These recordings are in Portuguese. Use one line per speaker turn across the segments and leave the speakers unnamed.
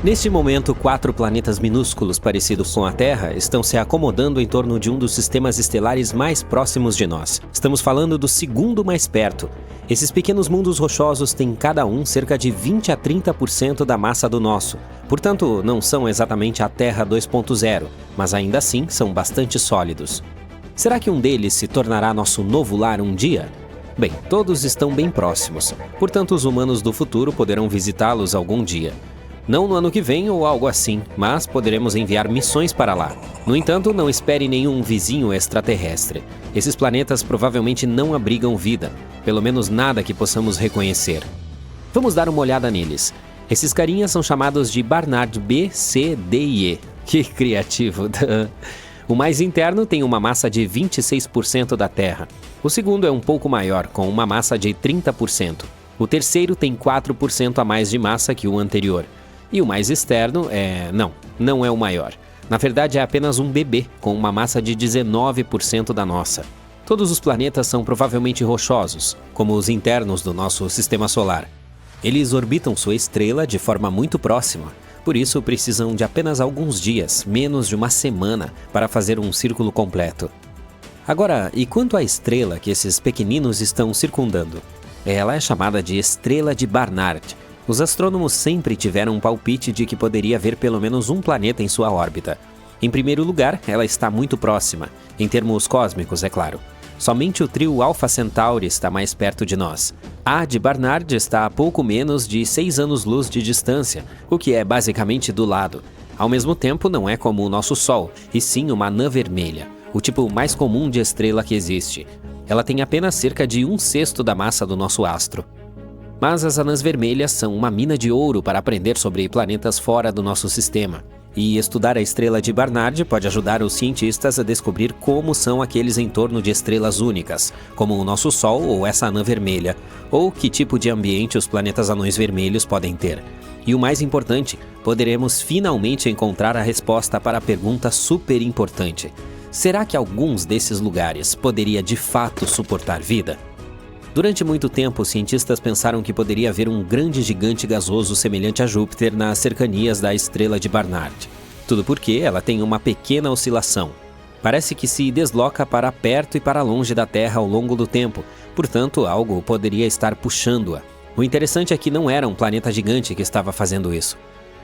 Neste momento, 4 planetas minúsculos parecidos com a Terra estão se acomodando em torno de um dos sistemas estelares mais próximos de nós. Estamos falando do segundo mais perto. Esses pequenos mundos rochosos têm cada um cerca de 20 a 30% da massa do nosso. Portanto, não são exatamente a Terra 2.0, mas ainda assim são bastante sólidos. Será que um deles se tornará nosso novo lar um dia? Bem, todos estão bem próximos, portanto os humanos do futuro poderão visitá-los algum dia. Não no ano que vem ou algo assim, mas poderemos enviar missões para lá. No entanto, não espere nenhum vizinho extraterrestre. Esses planetas provavelmente não abrigam vida, pelo menos nada que possamos reconhecer. Vamos dar uma olhada neles. Esses carinhas são chamados de Barnard B, C, D e E. Que criativo! O mais interno tem uma massa de 26% da Terra. O segundo é um pouco maior, com uma massa de 30%. O terceiro tem 4% a mais de massa que o anterior. E o mais externo não é o maior. Na verdade, é apenas um bebê, com uma massa de 19% da nossa. Todos os planetas são provavelmente rochosos, como os internos do nosso sistema solar. Eles orbitam sua estrela de forma muito próxima, por isso precisam de apenas alguns dias, menos de uma semana, para fazer um círculo completo. Agora, e quanto à estrela que esses pequeninos estão circundando? Ela é chamada de Estrela de Barnard. Os astrônomos sempre tiveram um palpite de que poderia haver pelo menos um planeta em sua órbita. Em primeiro lugar, ela está muito próxima, em termos cósmicos, é claro. Somente o trio Alpha Centauri está mais perto de nós. A de Barnard está a pouco menos de 6 anos-luz de distância, o que é basicamente do lado. Ao mesmo tempo, não é como o nosso Sol, e sim uma anã vermelha, o tipo mais comum de estrela que existe. Ela tem apenas cerca de 1/6 da massa do nosso astro. Mas as anãs vermelhas são uma mina de ouro para aprender sobre planetas fora do nosso sistema. E estudar a estrela de Barnard pode ajudar os cientistas a descobrir como são aqueles em torno de estrelas únicas, como o nosso Sol ou essa anã vermelha, ou que tipo de ambiente os planetas anões vermelhos podem ter. E o mais importante, poderemos finalmente encontrar a resposta para a pergunta super importante: será que alguns desses lugares poderia de fato suportar vida? Durante muito tempo, os cientistas pensaram que poderia haver um grande gigante gasoso semelhante a Júpiter nas cercanias da estrela de Barnard. Tudo porque ela tem uma pequena oscilação. Parece que se desloca para perto e para longe da Terra ao longo do tempo, portanto, algo poderia estar puxando-a. O interessante é que não era um planeta gigante que estava fazendo isso.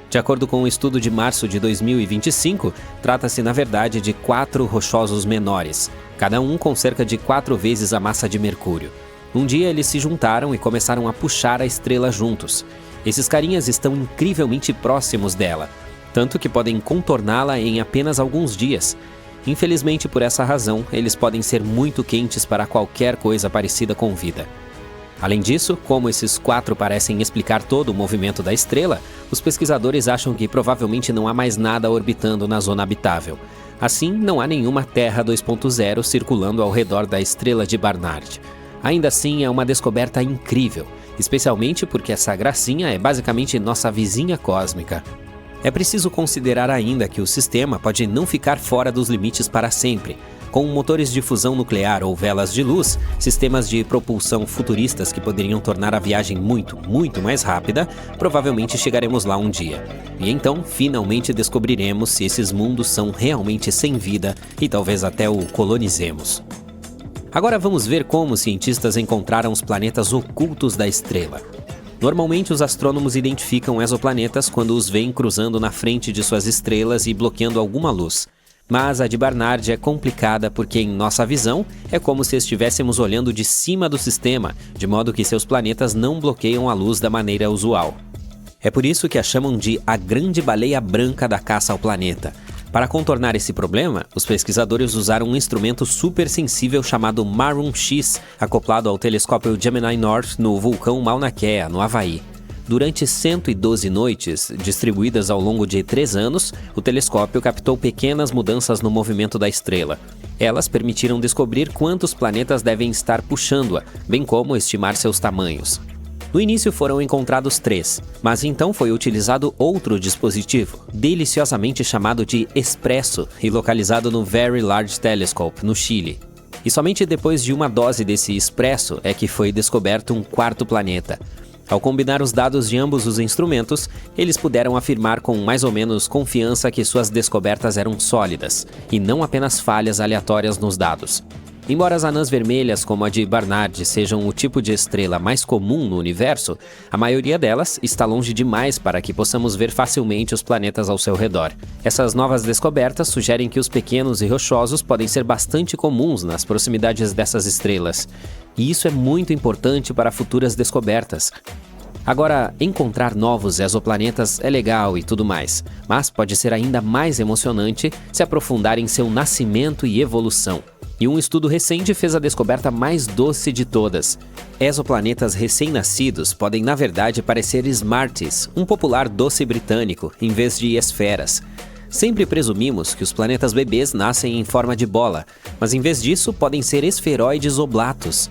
De acordo com um estudo de março de 2025, trata-se na verdade de 4 rochosos menores, cada um com cerca de 4 vezes a massa de Mercúrio. Um dia eles se juntaram e começaram a puxar a estrela juntos. Esses carinhas estão incrivelmente próximos dela, tanto que podem contorná-la em apenas alguns dias. Infelizmente, por essa razão, eles podem ser muito quentes para qualquer coisa parecida com vida. Além disso, como esses 4 parecem explicar todo o movimento da estrela, os pesquisadores acham que provavelmente não há mais nada orbitando na zona habitável. Assim, não há nenhuma Terra 2.0 circulando ao redor da estrela de Barnard. Ainda assim, é uma descoberta incrível, especialmente porque essa gracinha é basicamente nossa vizinha cósmica. É preciso considerar ainda que o sistema pode não ficar fora dos limites para sempre. Com motores de fusão nuclear ou velas de luz, sistemas de propulsão futuristas que poderiam tornar a viagem muito mais rápida, provavelmente chegaremos lá um dia. E então, finalmente descobriremos se esses mundos são realmente sem vida e talvez até o colonizemos. Agora vamos ver como os cientistas encontraram os planetas ocultos da estrela. Normalmente os astrônomos identificam exoplanetas quando os veem cruzando na frente de suas estrelas e bloqueando alguma luz. Mas a de Barnard é complicada porque, em nossa visão, é como se estivéssemos olhando de cima do sistema, de modo que seus planetas não bloqueiam a luz da maneira usual. É por isso que a chamam de a grande baleia branca da caça ao planeta. Para contornar esse problema, os pesquisadores usaram um instrumento super sensível chamado Maroon X, acoplado ao telescópio Gemini North no vulcão Mauna Kea, no Havaí. Durante 112 noites, distribuídas ao longo de 3 anos, o telescópio captou pequenas mudanças no movimento da estrela. Elas permitiram descobrir quantos planetas devem estar puxando-a, bem como estimar seus tamanhos. No início foram encontrados 3, mas então foi utilizado outro dispositivo, deliciosamente chamado de Espresso e localizado no Very Large Telescope, no Chile. E somente depois de uma dose desse Espresso é que foi descoberto um 4º planeta. Ao combinar os dados de ambos os instrumentos, eles puderam afirmar com mais ou menos confiança que suas descobertas eram sólidas, e não apenas falhas aleatórias nos dados. Embora as anãs vermelhas, como a de Barnard, sejam o tipo de estrela mais comum no universo, a maioria delas está longe demais para que possamos ver facilmente os planetas ao seu redor. Essas novas descobertas sugerem que os pequenos e rochosos podem ser bastante comuns nas proximidades dessas estrelas, e isso é muito importante para futuras descobertas. Agora, encontrar novos exoplanetas é legal e tudo mais, mas pode ser ainda mais emocionante se aprofundar em seu nascimento e evolução. E um estudo recente fez a descoberta mais doce de todas. Exoplanetas recém-nascidos podem, na verdade, parecer Smarties, um popular doce britânico, em vez de esferas. Sempre presumimos que os planetas bebês nascem em forma de bola, mas em vez disso podem ser esferoides oblatos.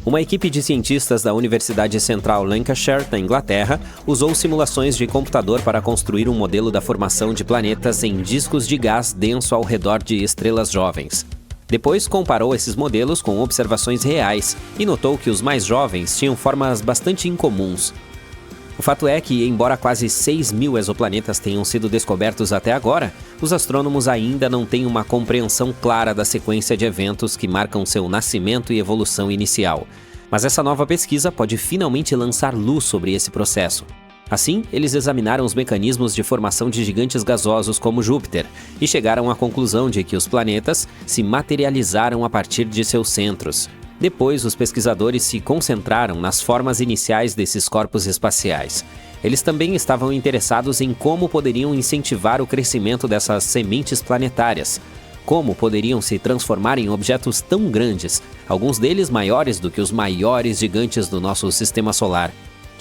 Uma equipe de cientistas da Universidade Central Lancashire, na Inglaterra, usou simulações de computador para construir um modelo da formação de planetas em discos de gás denso ao redor de estrelas jovens. Depois comparou esses modelos com observações reais e notou que os mais jovens tinham formas bastante incomuns. O fato é que, embora quase 6.000 exoplanetas tenham sido descobertos até agora, os astrônomos ainda não têm uma compreensão clara da sequência de eventos que marcam seu nascimento e evolução inicial. Mas essa nova pesquisa pode finalmente lançar luz sobre esse processo. Assim, eles examinaram os mecanismos de formação de gigantes gasosos como Júpiter e chegaram à conclusão de que os planetas se materializaram a partir de seus centros. Depois, os pesquisadores se concentraram nas formas iniciais desses corpos espaciais. Eles também estavam interessados em como poderiam incentivar o crescimento dessas sementes planetárias, como poderiam se transformar em objetos tão grandes, alguns deles maiores do que os maiores gigantes do nosso sistema solar.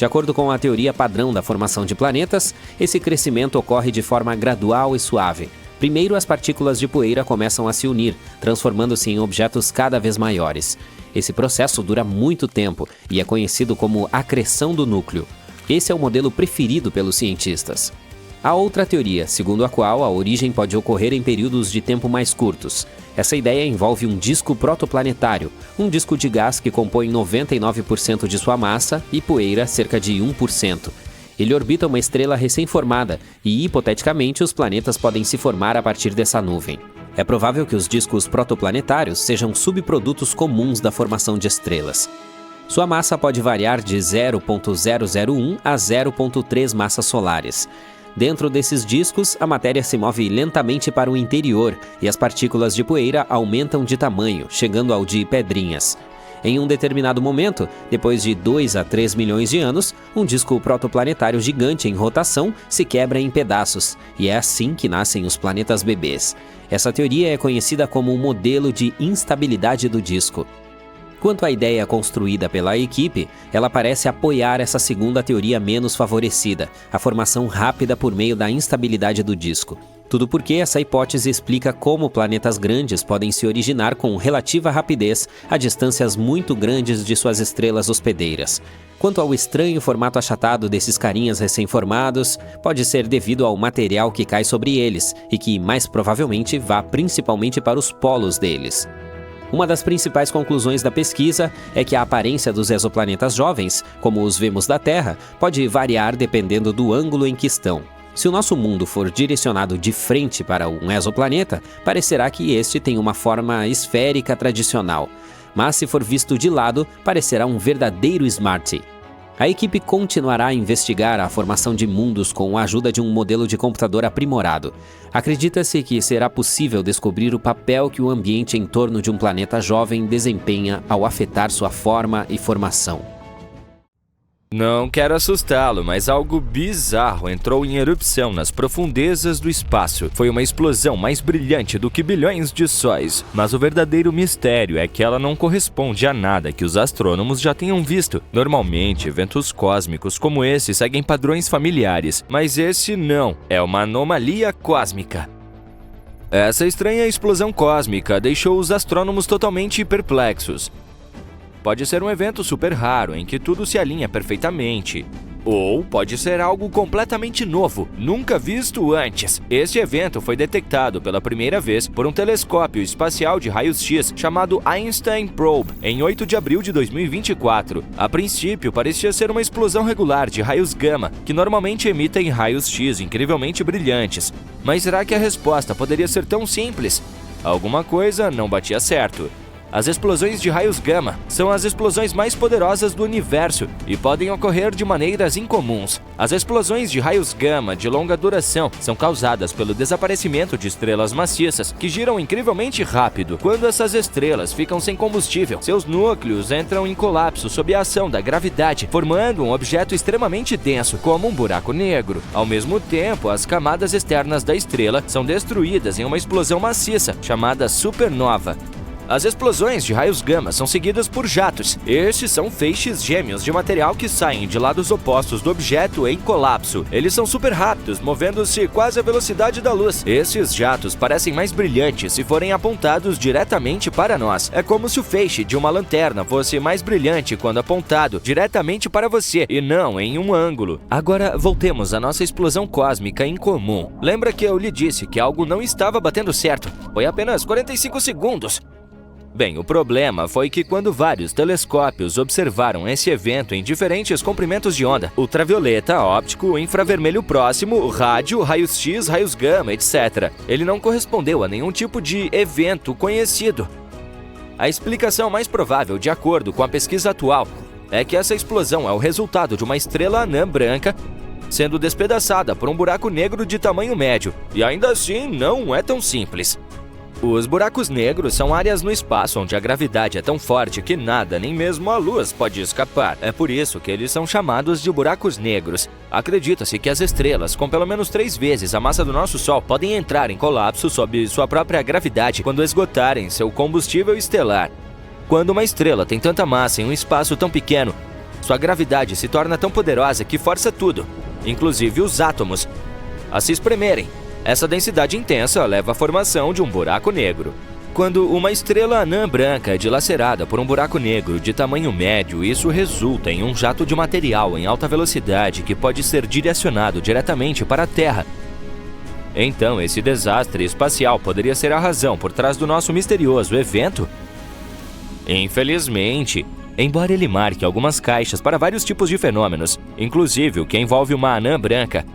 De acordo com a teoria padrão da formação de planetas, esse crescimento ocorre de forma gradual e suave. Primeiro, as partículas de poeira começam a se unir, transformando-se em objetos cada vez maiores. Esse processo dura muito tempo e é conhecido como acreção do núcleo. Esse é o modelo preferido pelos cientistas. Há outra teoria, segundo a qual a origem pode ocorrer em períodos de tempo mais curtos. Essa ideia envolve um disco protoplanetário, um disco de gás que compõe 99% de sua massa e poeira cerca de 1%. Ele orbita uma estrela recém-formada e, hipoteticamente, os planetas podem se formar a partir dessa nuvem. É provável que os discos protoplanetários sejam subprodutos comuns da formação de estrelas. Sua massa pode variar de 0,001 a 0,3 massas solares. Dentro desses discos, a matéria se move lentamente para o interior e as partículas de poeira aumentam de tamanho, chegando ao de pedrinhas. Em um determinado momento, depois de 2 a 3 milhões de anos, um disco protoplanetário gigante em rotação se quebra em pedaços, e é assim que nascem os planetas bebês. Essa teoria é conhecida como o modelo de instabilidade do disco. Quanto à ideia construída pela equipe, ela parece apoiar essa segunda teoria menos favorecida, a formação rápida por meio da instabilidade do disco. Tudo porque essa hipótese explica como planetas grandes podem se originar com relativa rapidez a distâncias muito grandes de suas estrelas hospedeiras. Quanto ao estranho formato achatado desses carinhas recém-formados, pode ser devido ao material que cai sobre eles e que, mais provavelmente, vá principalmente para os polos deles. Uma das principais conclusões da pesquisa é que a aparência dos exoplanetas jovens, como os vemos da Terra, pode variar dependendo do ângulo em que estão. Se o nosso mundo for direcionado de frente para um exoplaneta, parecerá que este tem uma forma esférica tradicional. Mas se for visto de lado, parecerá um verdadeiro Smartie. A equipe continuará a investigar a formação de mundos com a ajuda de um modelo de computador aprimorado. Acredita-se que será possível descobrir o papel que o ambiente em torno de um planeta jovem desempenha ao afetar sua forma e formação.
Não quero assustá-lo, mas algo bizarro entrou em erupção nas profundezas do espaço. Foi uma explosão mais brilhante do que bilhões de sóis. Mas o verdadeiro mistério é que ela não corresponde a nada que os astrônomos já tenham visto. Normalmente, eventos cósmicos como esse seguem padrões familiares, mas esse não, é uma anomalia cósmica. Essa estranha explosão cósmica deixou os astrônomos totalmente perplexos. Pode ser um evento super raro, em que tudo se alinha perfeitamente. Ou pode ser algo completamente novo, nunca visto antes. Este evento foi detectado pela primeira vez por um telescópio espacial de raios-x chamado Einstein Probe, em 8 de abril de 2024. A princípio, parecia ser uma explosão regular de raios gama, que normalmente emitem raios-x incrivelmente brilhantes. Mas será que a resposta poderia ser tão simples? Alguma coisa não batia certo. As explosões de raios gama são as explosões mais poderosas do universo e podem ocorrer de maneiras incomuns. As explosões de raios gama de longa duração são causadas pelo desaparecimento de estrelas maciças que giram incrivelmente rápido. Quando essas estrelas ficam sem combustível, seus núcleos entram em colapso sob a ação da gravidade, formando um objeto extremamente denso, como um buraco negro. Ao mesmo tempo, as camadas externas da estrela são destruídas em uma explosão maciça, chamada supernova. As explosões de raios gama são seguidas por jatos. Estes são feixes gêmeos de material que saem de lados opostos do objeto em colapso. Eles são super rápidos, movendo-se quase à velocidade da luz. Estes jatos parecem mais brilhantes se forem apontados diretamente para nós. É como se o feixe de uma lanterna fosse mais brilhante quando apontado diretamente para você e não em um ângulo. Agora voltemos à nossa explosão cósmica incomum. Lembra que eu lhe disse que algo não estava batendo certo? Foi apenas 45 segundos. Bem, o problema foi que quando vários telescópios observaram esse evento em diferentes comprimentos de onda, ultravioleta, óptico, infravermelho próximo, rádio, raios-x, raios gama, etc., ele não correspondeu a nenhum tipo de evento conhecido. A explicação mais provável, de acordo com a pesquisa atual, é que essa explosão é o resultado de uma estrela anã branca sendo despedaçada por um buraco negro de tamanho médio, e ainda assim não é tão simples. Os buracos negros são áreas no espaço onde a gravidade é tão forte que nada, nem mesmo a luz, pode escapar. É por isso que eles são chamados de buracos negros. Acredita-se que as estrelas, com pelo menos 3 vezes a massa do nosso Sol, podem entrar em colapso sob sua própria gravidade quando esgotarem seu combustível estelar. Quando uma estrela tem tanta massa em um espaço tão pequeno, sua gravidade se torna tão poderosa que força tudo, inclusive os átomos, a se espremerem. Essa densidade intensa leva à formação de um buraco negro. Quando uma estrela anã branca é dilacerada por um buraco negro de tamanho médio, isso resulta em um jato de material em alta velocidade que pode ser direcionado diretamente para a Terra. Então, esse desastre espacial poderia ser a razão por trás do nosso misterioso evento? Infelizmente, embora ele marque algumas caixas para vários tipos de fenômenos, inclusive o que envolve uma anã branca,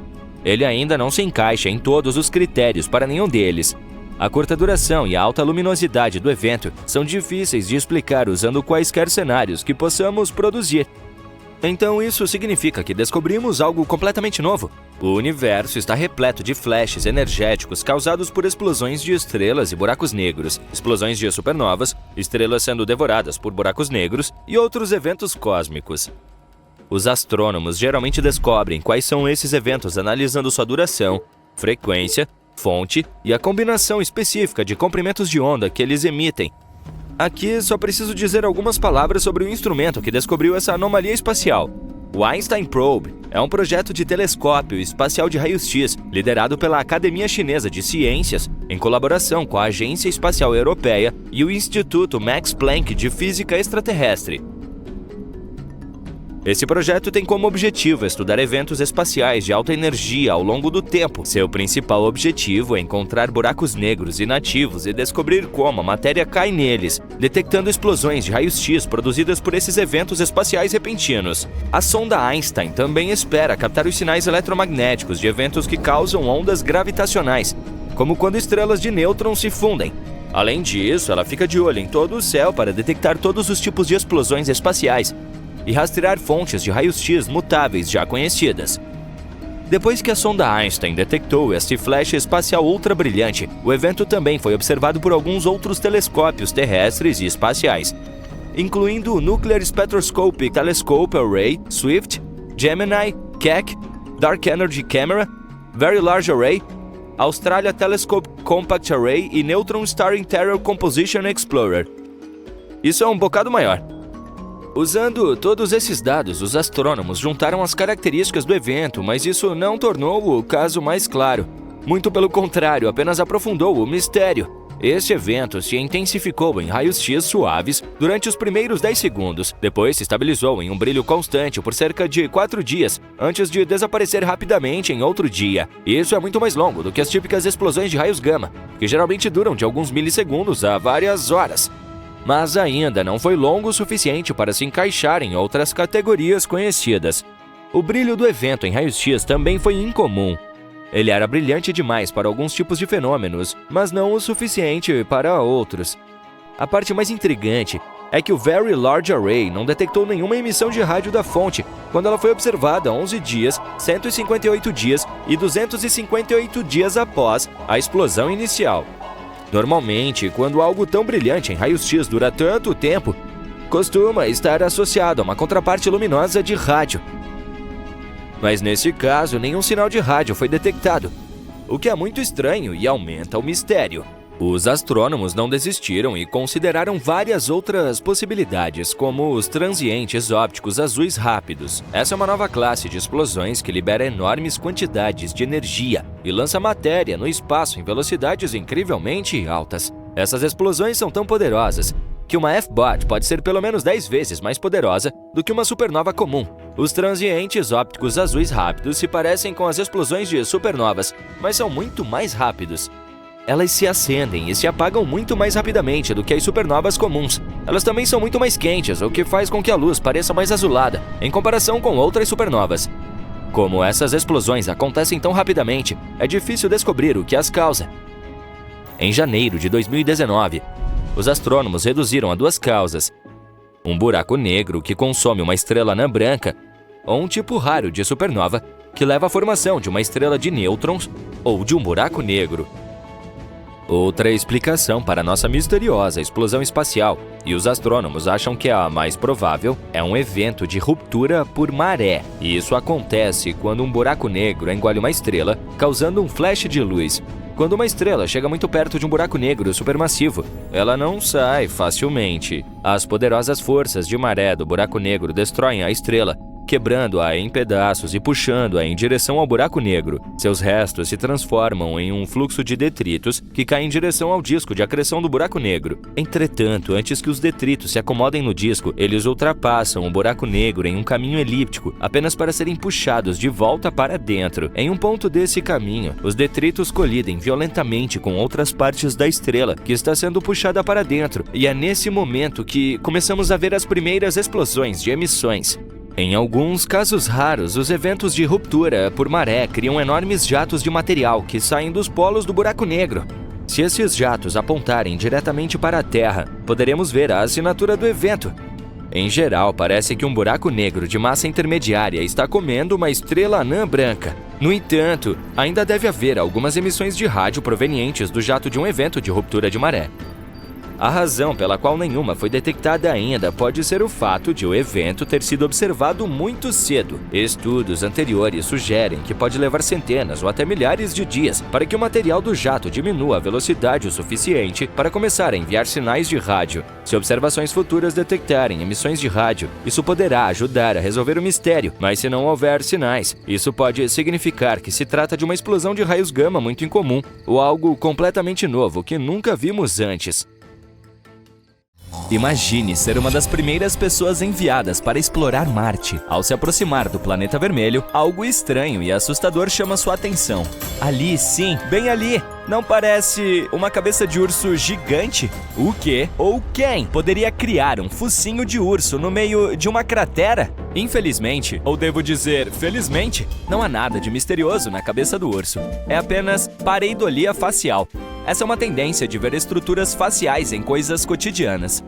ele ainda não se encaixa em todos os critérios para nenhum deles. A curta duração e a alta luminosidade do evento são difíceis de explicar usando quaisquer cenários que possamos produzir. Então isso significa que descobrimos algo completamente novo. O universo está repleto de flashes energéticos causados por explosões de estrelas e buracos negros, explosões de supernovas, estrelas sendo devoradas por buracos negros e outros eventos cósmicos. Os astrônomos geralmente descobrem quais são esses eventos analisando sua duração, frequência, fonte e a combinação específica de comprimentos de onda que eles emitem. Aqui só preciso dizer algumas palavras sobre o instrumento que descobriu essa anomalia espacial. O Einstein Probe é um projeto de telescópio espacial de raios-x liderado pela Academia Chinesa de Ciências, em colaboração com a Agência Espacial Europeia e o Instituto Max Planck de Física Extraterrestre. Esse projeto tem como objetivo estudar eventos espaciais de alta energia ao longo do tempo. Seu principal objetivo é encontrar buracos negros inativos e descobrir como a matéria cai neles, detectando explosões de raios-x produzidas por esses eventos espaciais repentinos. A sonda Einstein também espera captar os sinais eletromagnéticos de eventos que causam ondas gravitacionais, como quando estrelas de nêutrons se fundem. Além disso, ela fica de olho em todo o céu para detectar todos os tipos de explosões espaciais e rastrear fontes de raios-x mutáveis já conhecidas. Depois que a sonda Einstein detectou este flash espacial ultra-brilhante, o evento também foi observado por alguns outros telescópios terrestres e espaciais, incluindo o Nuclear Spectroscopic Telescope Array, SWIFT, Gemini, Keck, Dark Energy Camera, Very Large Array, Australia Telescope Compact Array e Neutron Star Interior Composition Explorer. Isso é um bocado maior. Usando todos esses dados, os astrônomos juntaram as características do evento, mas isso não tornou o caso mais claro. Muito pelo contrário, apenas aprofundou o mistério. Este evento se intensificou em raios X suaves durante os primeiros 10 segundos, depois se estabilizou em um brilho constante por cerca de 4 dias, antes de desaparecer rapidamente em outro dia. Isso é muito mais longo do que as típicas explosões de raios gama, que geralmente duram de alguns milissegundos a várias horas. Mas ainda não foi longo o suficiente para se encaixar em outras categorias conhecidas. O brilho do evento em raios X também foi incomum. Ele era brilhante demais para alguns tipos de fenômenos, mas não o suficiente para outros. A parte mais intrigante é que o Very Large Array não detectou nenhuma emissão de rádio da fonte quando ela foi observada 11 dias, 158 dias e 258 dias após a explosão inicial. Normalmente, quando algo tão brilhante em raios X dura tanto tempo, costuma estar associado a uma contraparte luminosa de rádio. Mas nesse caso, nenhum sinal de rádio foi detectado, o que é muito estranho e aumenta o mistério. Os astrônomos não desistiram e consideraram várias outras possibilidades, como os transientes ópticos azuis rápidos. Essa é uma nova classe de explosões que libera enormes quantidades de energia e lança matéria no espaço em velocidades incrivelmente altas. Essas explosões são tão poderosas que uma F-bot pode ser pelo menos 10 vezes mais poderosa do que uma supernova comum. Os transientes ópticos azuis rápidos se parecem com as explosões de supernovas, mas são muito mais rápidos. Elas se acendem e se apagam muito mais rapidamente do que as supernovas comuns. Elas também são muito mais quentes, o que faz com que a luz pareça mais azulada, em comparação com outras supernovas. Como essas explosões acontecem tão rapidamente, é difícil descobrir o que as causa. Em janeiro de 2019, os astrônomos reduziram a 2 causas: um buraco negro que consome uma estrela anã branca, ou um tipo raro de supernova que leva à formação de uma estrela de nêutrons ou de um buraco negro. Outra explicação para nossa misteriosa explosão espacial, e os astrônomos acham que a mais provável, é um evento de ruptura por maré. E isso acontece quando um buraco negro engole uma estrela, causando um flash de luz. Quando uma estrela chega muito perto de um buraco negro supermassivo, ela não sai facilmente. As poderosas forças de maré do buraco negro destroem a estrela, quebrando-a em pedaços e puxando-a em direção ao buraco negro. Seus restos se transformam em um fluxo de detritos que cai em direção ao disco de acreção do buraco negro. Entretanto, antes que os detritos se acomodem no disco, eles ultrapassam o buraco negro em um caminho elíptico, apenas para serem puxados de volta para dentro. Em um ponto desse caminho, os detritos colidem violentamente com outras partes da estrela, que está sendo puxada para dentro, e é nesse momento que começamos a ver as primeiras explosões de emissões. Em alguns casos raros, os eventos de ruptura por maré criam enormes jatos de material que saem dos polos do buraco negro. Se esses jatos apontarem diretamente para a Terra, poderemos ver a assinatura do evento. Em geral, parece que um buraco negro de massa intermediária está comendo uma estrela anã branca. No entanto, ainda deve haver algumas emissões de rádio provenientes do jato de um evento de ruptura de maré. A razão pela qual nenhuma foi detectada ainda pode ser o fato de o evento ter sido observado muito cedo. Estudos anteriores sugerem que pode levar centenas ou até milhares de dias para que o material do jato diminua a velocidade o suficiente para começar a enviar sinais de rádio. Se observações futuras detectarem emissões de rádio, isso poderá ajudar a resolver o mistério, mas se não houver sinais, isso pode significar que se trata de uma explosão de raios gama muito incomum, ou algo completamente novo que nunca vimos antes. Imagine ser uma das primeiras pessoas enviadas para explorar Marte. Ao se aproximar do planeta vermelho, algo estranho e assustador chama sua atenção. Ali, sim, bem ali! Não parece uma cabeça de urso gigante? O que ou quem poderia criar um focinho de urso no meio de uma cratera? Infelizmente, ou devo dizer felizmente, não há nada de misterioso na cabeça do urso. É apenas pareidolia facial. Essa é uma tendência de ver estruturas faciais em coisas cotidianas.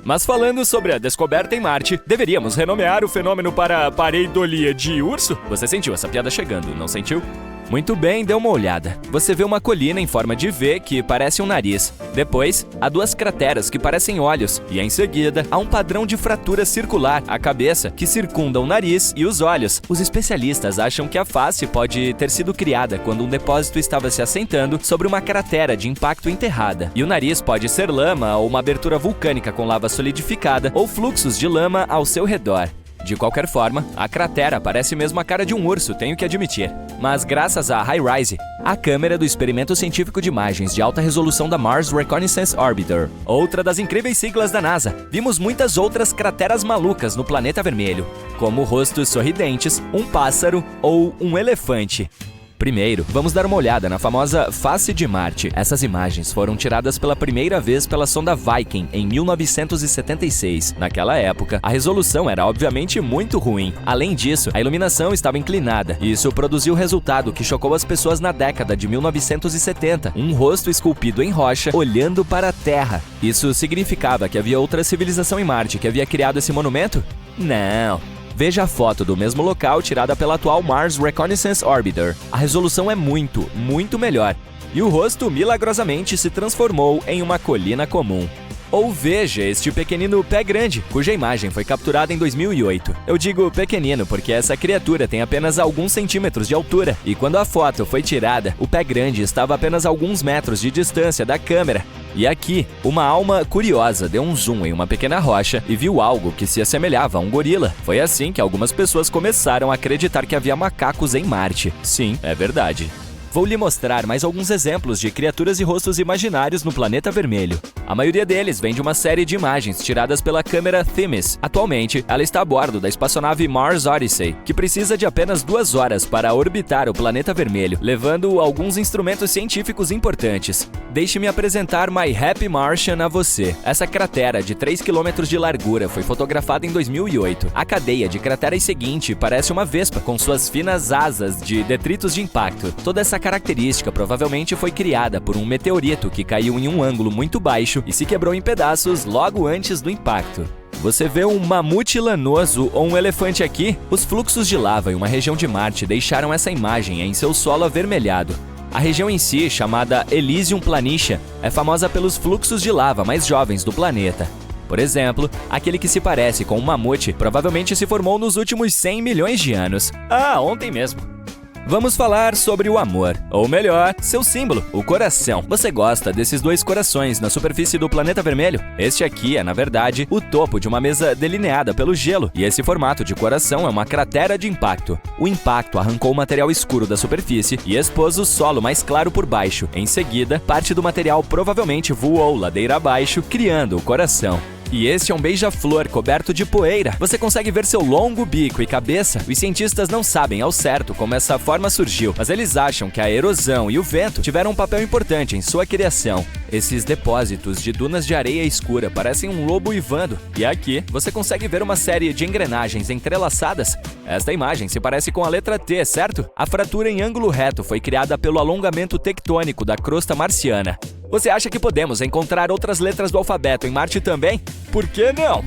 Mas falando sobre a descoberta em Marte, deveríamos renomear o fenômeno para pareidolia de urso? Você sentiu essa piada chegando, não sentiu? Muito bem, dê uma olhada. Você vê uma colina em forma de V que parece um nariz. Depois, há 2 crateras que parecem olhos. E em seguida, há um padrão de fratura circular, a cabeça, que circunda o nariz e os olhos. Os especialistas acham que a face pode ter sido criada quando um depósito estava se assentando sobre uma cratera de impacto enterrada. E o nariz pode ser lama ou uma abertura vulcânica com lava solidificada ou fluxos de lama ao seu redor. De qualquer forma, a cratera parece mesmo a cara de um urso, tenho que admitir. Mas graças à HiRISE, a câmera do Experimento Científico de Imagens de Alta Resolução da Mars Reconnaissance Orbiter, outra das incríveis siglas da NASA, vimos muitas outras crateras malucas no planeta vermelho, como rostos sorridentes, um pássaro ou um elefante. Primeiro, vamos dar uma olhada na famosa face de Marte. Essas imagens foram tiradas pela primeira vez pela sonda Viking em 1976. Naquela época, a resolução era obviamente muito ruim. Além disso, a iluminação estava inclinada. Isso produziu o resultado que chocou as pessoas na década de 1970. Um rosto esculpido em rocha olhando para a Terra. Isso significava que havia outra civilização em Marte que havia criado esse monumento? Não. Veja a foto do mesmo local tirada pela atual Mars Reconnaissance Orbiter. A resolução é muito, muito melhor. E o rosto milagrosamente se transformou em uma colina comum. Ou veja este pequenino pé grande, cuja imagem foi capturada em 2008. Eu digo pequenino porque essa criatura tem apenas alguns centímetros de altura. E quando a foto foi tirada, o pé grande estava a apenas alguns metros de distância da câmera. E aqui, uma alma curiosa deu um zoom em uma pequena rocha e viu algo que se assemelhava a um gorila. Foi assim que algumas pessoas começaram a acreditar que havia macacos em Marte. Sim, é verdade. Vou lhe mostrar mais alguns exemplos de criaturas e rostos imaginários no planeta vermelho. A maioria deles vem de uma série de imagens tiradas pela câmera Themis. Atualmente, ela está a bordo da espaçonave Mars Odyssey, que precisa de apenas 2 horas para orbitar o planeta vermelho, levando alguns instrumentos científicos importantes. Deixe-me apresentar My Happy Martian a você. Essa cratera de 3 km de largura foi fotografada em 2008. A cadeia de crateras seguinte parece uma vespa, com suas finas asas de detritos de impacto. Toda essa característica provavelmente foi criada por um meteorito que caiu em um ângulo muito baixo e se quebrou em pedaços logo antes do impacto. Você vê um mamute lanoso ou um elefante aqui? Os fluxos de lava em uma região de Marte deixaram essa imagem em seu solo avermelhado. A região em si, chamada Elysium Planitia, é famosa pelos fluxos de lava mais jovens do planeta. Por exemplo, aquele que se parece com um mamute provavelmente se formou nos últimos 100 milhões de anos. Ah, ontem mesmo. Vamos falar sobre o amor, ou melhor, seu símbolo, o coração. Você gosta desses 2 corações na superfície do planeta vermelho? Este aqui é, na verdade, o topo de uma mesa delineada pelo gelo, e esse formato de coração é uma cratera de impacto. O impacto arrancou o material escuro da superfície e expôs o solo mais claro por baixo. Em seguida, parte do material provavelmente voou ladeira abaixo, criando o coração. E este é um beija-flor coberto de poeira. Você consegue ver seu longo bico e cabeça? Os cientistas não sabem ao certo como essa forma surgiu, mas eles acham que a erosão e o vento tiveram um papel importante em sua criação. Esses depósitos de dunas de areia escura parecem um lobo uivando. E aqui, você consegue ver uma série de engrenagens entrelaçadas. Esta imagem se parece com a letra T, certo? A fratura em ângulo reto foi criada pelo alongamento tectônico da crosta marciana. Você acha que podemos encontrar outras letras do alfabeto em Marte também? Por que não?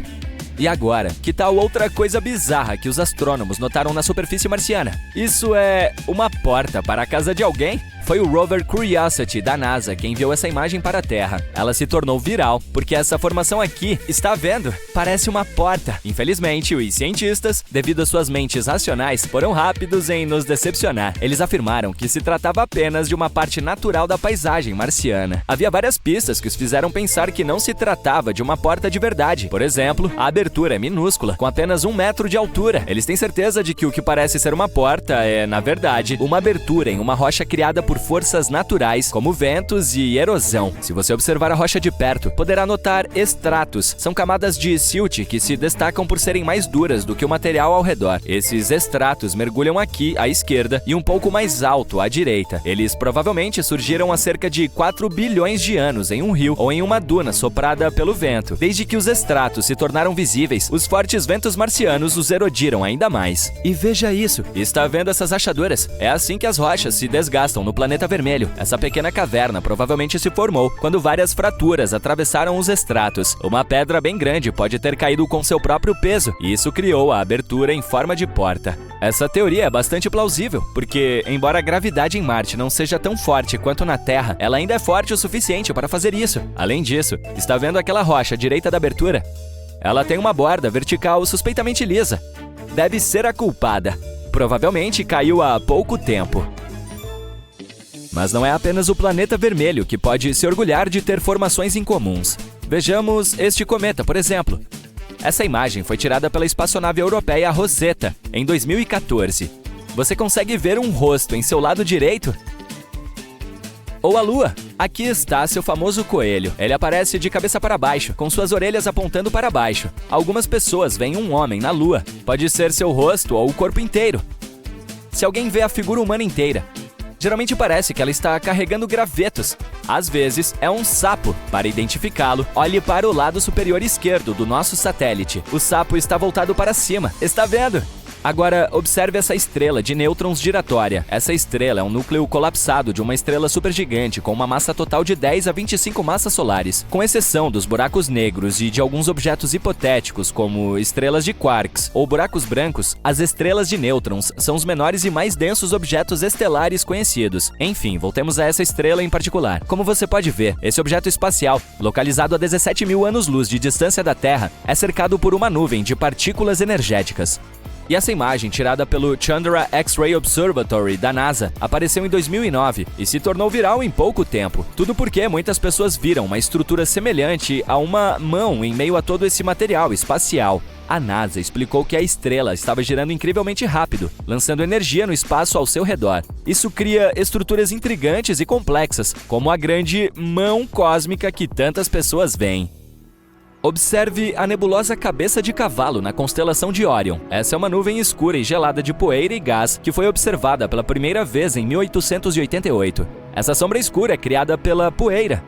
E agora, que tal outra coisa bizarra que os astrônomos notaram na superfície marciana? Isso é uma porta para a casa de alguém? Foi o rover Curiosity da NASA quem enviou essa imagem para a Terra. Ela se tornou viral porque essa formação aqui, está vendo? Parece uma porta. Infelizmente, os cientistas, devido às suas mentes racionais, foram rápidos em nos decepcionar. Eles afirmaram que se tratava apenas de uma parte natural da paisagem marciana. Havia várias pistas que os fizeram pensar que não se tratava de uma porta de verdade. Por exemplo, a abertura é minúscula, com apenas 1 metro de altura. Eles têm certeza de que o que parece ser uma porta é, na verdade, uma abertura em uma rocha criada por forças naturais, como ventos e erosão. Se você observar a rocha de perto, poderá notar estratos. São camadas de silt que se destacam por serem mais duras do que o material ao redor. Esses estratos mergulham aqui à esquerda e um pouco mais alto à direita. Eles provavelmente surgiram há cerca de 4 bilhões de anos em um rio ou em uma duna soprada pelo vento. Desde que os estratos se tornaram visíveis, os fortes ventos marcianos os erodiram ainda mais. E veja isso, está vendo essas rachaduras? É assim que as rochas se desgastam no planeta vermelho. Essa pequena caverna provavelmente se formou quando várias fraturas atravessaram os estratos. Uma pedra bem grande pode ter caído com seu próprio peso, e isso criou a abertura em forma de porta. Essa teoria é bastante plausível, porque, embora a gravidade em Marte não seja tão forte quanto na Terra, ela ainda é forte o suficiente para fazer isso. Além disso, está vendo aquela rocha à direita da abertura? Ela tem uma borda vertical suspeitamente lisa. Deve ser a culpada. Provavelmente caiu há pouco tempo. Mas não é apenas o planeta vermelho que pode se orgulhar de ter formações incomuns. Vejamos este cometa, por exemplo. Essa imagem foi tirada pela espaçonave europeia Rosetta, em 2014. Você consegue ver um rosto em seu lado direito? Ou a Lua. Aqui está seu famoso coelho. Ele aparece de cabeça para baixo, com suas orelhas apontando para baixo. Algumas pessoas veem um homem na Lua. Pode ser seu rosto ou o corpo inteiro. Se alguém vê a figura humana inteira, geralmente parece que ela está carregando gravetos. Às vezes, é um sapo. Para identificá-lo, olhe para o lado superior esquerdo do nosso satélite. O sapo está voltado para cima. Está vendo? Agora, observe essa estrela de nêutrons giratória. Essa estrela é um núcleo colapsado de uma estrela supergigante com uma massa total de 10 a 25 massas solares. Com exceção dos buracos negros e de alguns objetos hipotéticos, como estrelas de quarks ou buracos brancos, as estrelas de nêutrons são os menores e mais densos objetos estelares conhecidos. Enfim, voltemos a essa estrela em particular. Como você pode ver, esse objeto espacial, localizado a 17 mil anos-luz de distância da Terra, é cercado por uma nuvem de partículas energéticas. E essa imagem, tirada pelo Chandra X-Ray Observatory da NASA, apareceu em 2009 e se tornou viral em pouco tempo. Tudo porque muitas pessoas viram uma estrutura semelhante a uma mão em meio a todo esse material espacial. A NASA explicou que a estrela estava girando incrivelmente rápido, lançando energia no espaço ao seu redor. Isso cria estruturas intrigantes e complexas, como a grande mão cósmica que tantas pessoas veem. Observe a nebulosa Cabeça de Cavalo na constelação de Órion. Essa é uma nuvem escura e gelada de poeira e gás que foi observada pela primeira vez em 1888. Essa sombra escura é criada pela poeira.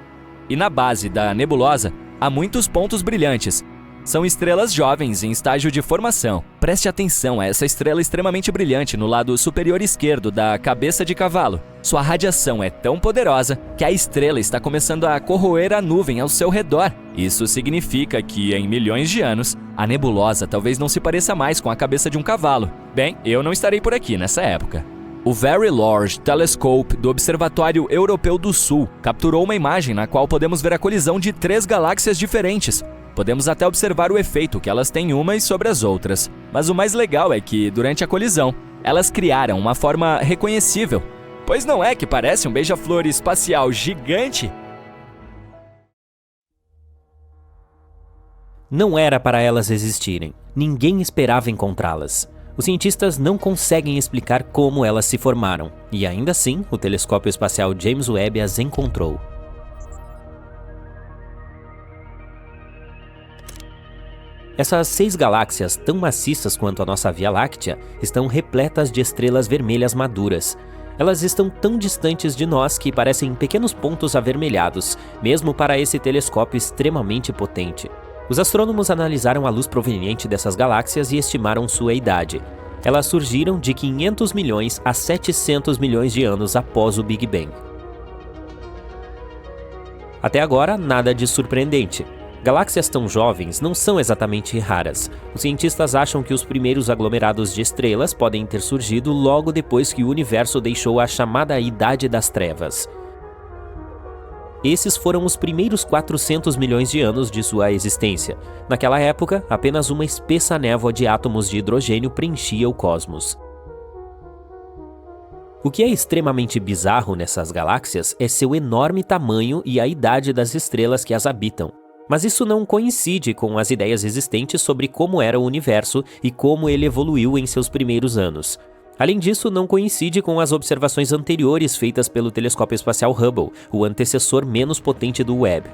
E na base da nebulosa há muitos pontos brilhantes. São estrelas jovens em estágio de formação. Preste atenção a essa estrela extremamente brilhante no lado superior esquerdo da Cabeça de Cavalo. Sua radiação é tão poderosa que a estrela está começando a corroer a nuvem ao seu redor. Isso significa que, em milhões de anos, a nebulosa talvez não se pareça mais com a cabeça de um cavalo. Bem, eu não estarei por aqui nessa época. O Very Large Telescope do Observatório Europeu do Sul capturou uma imagem na qual podemos ver a colisão de 3 galáxias diferentes. Podemos até observar o efeito que elas têm umas sobre as outras. Mas o mais legal é que, durante a colisão, elas criaram uma forma reconhecível. Pois não é que parece um beija-flor espacial gigante?
Não era para elas existirem. Ninguém esperava encontrá-las. Os cientistas não conseguem explicar como elas se formaram. E ainda assim, o telescópio espacial James Webb as encontrou. Essas 6 galáxias, tão maciças quanto a nossa Via Láctea, estão repletas de estrelas vermelhas maduras. Elas estão tão distantes de nós que parecem pequenos pontos avermelhados, mesmo para esse telescópio extremamente potente. Os astrônomos analisaram a luz proveniente dessas galáxias e estimaram sua idade. Elas surgiram de 500 milhões a 700 milhões de anos após o Big Bang. Até agora, nada de surpreendente. Galáxias tão jovens não são exatamente raras. Os cientistas acham que os primeiros aglomerados de estrelas podem ter surgido logo depois que o universo deixou a chamada Idade das Trevas. Esses foram os primeiros 400 milhões de anos de sua existência. Naquela época, apenas uma espessa névoa de átomos de hidrogênio preenchia o cosmos. O que é extremamente bizarro nessas galáxias é seu enorme tamanho e a idade das estrelas que as habitam. Mas isso não coincide com as ideias existentes sobre como era o universo e como ele evoluiu em seus primeiros anos. Além disso, não coincide com as observações anteriores feitas pelo telescópio espacial Hubble, o antecessor menos potente do Webb.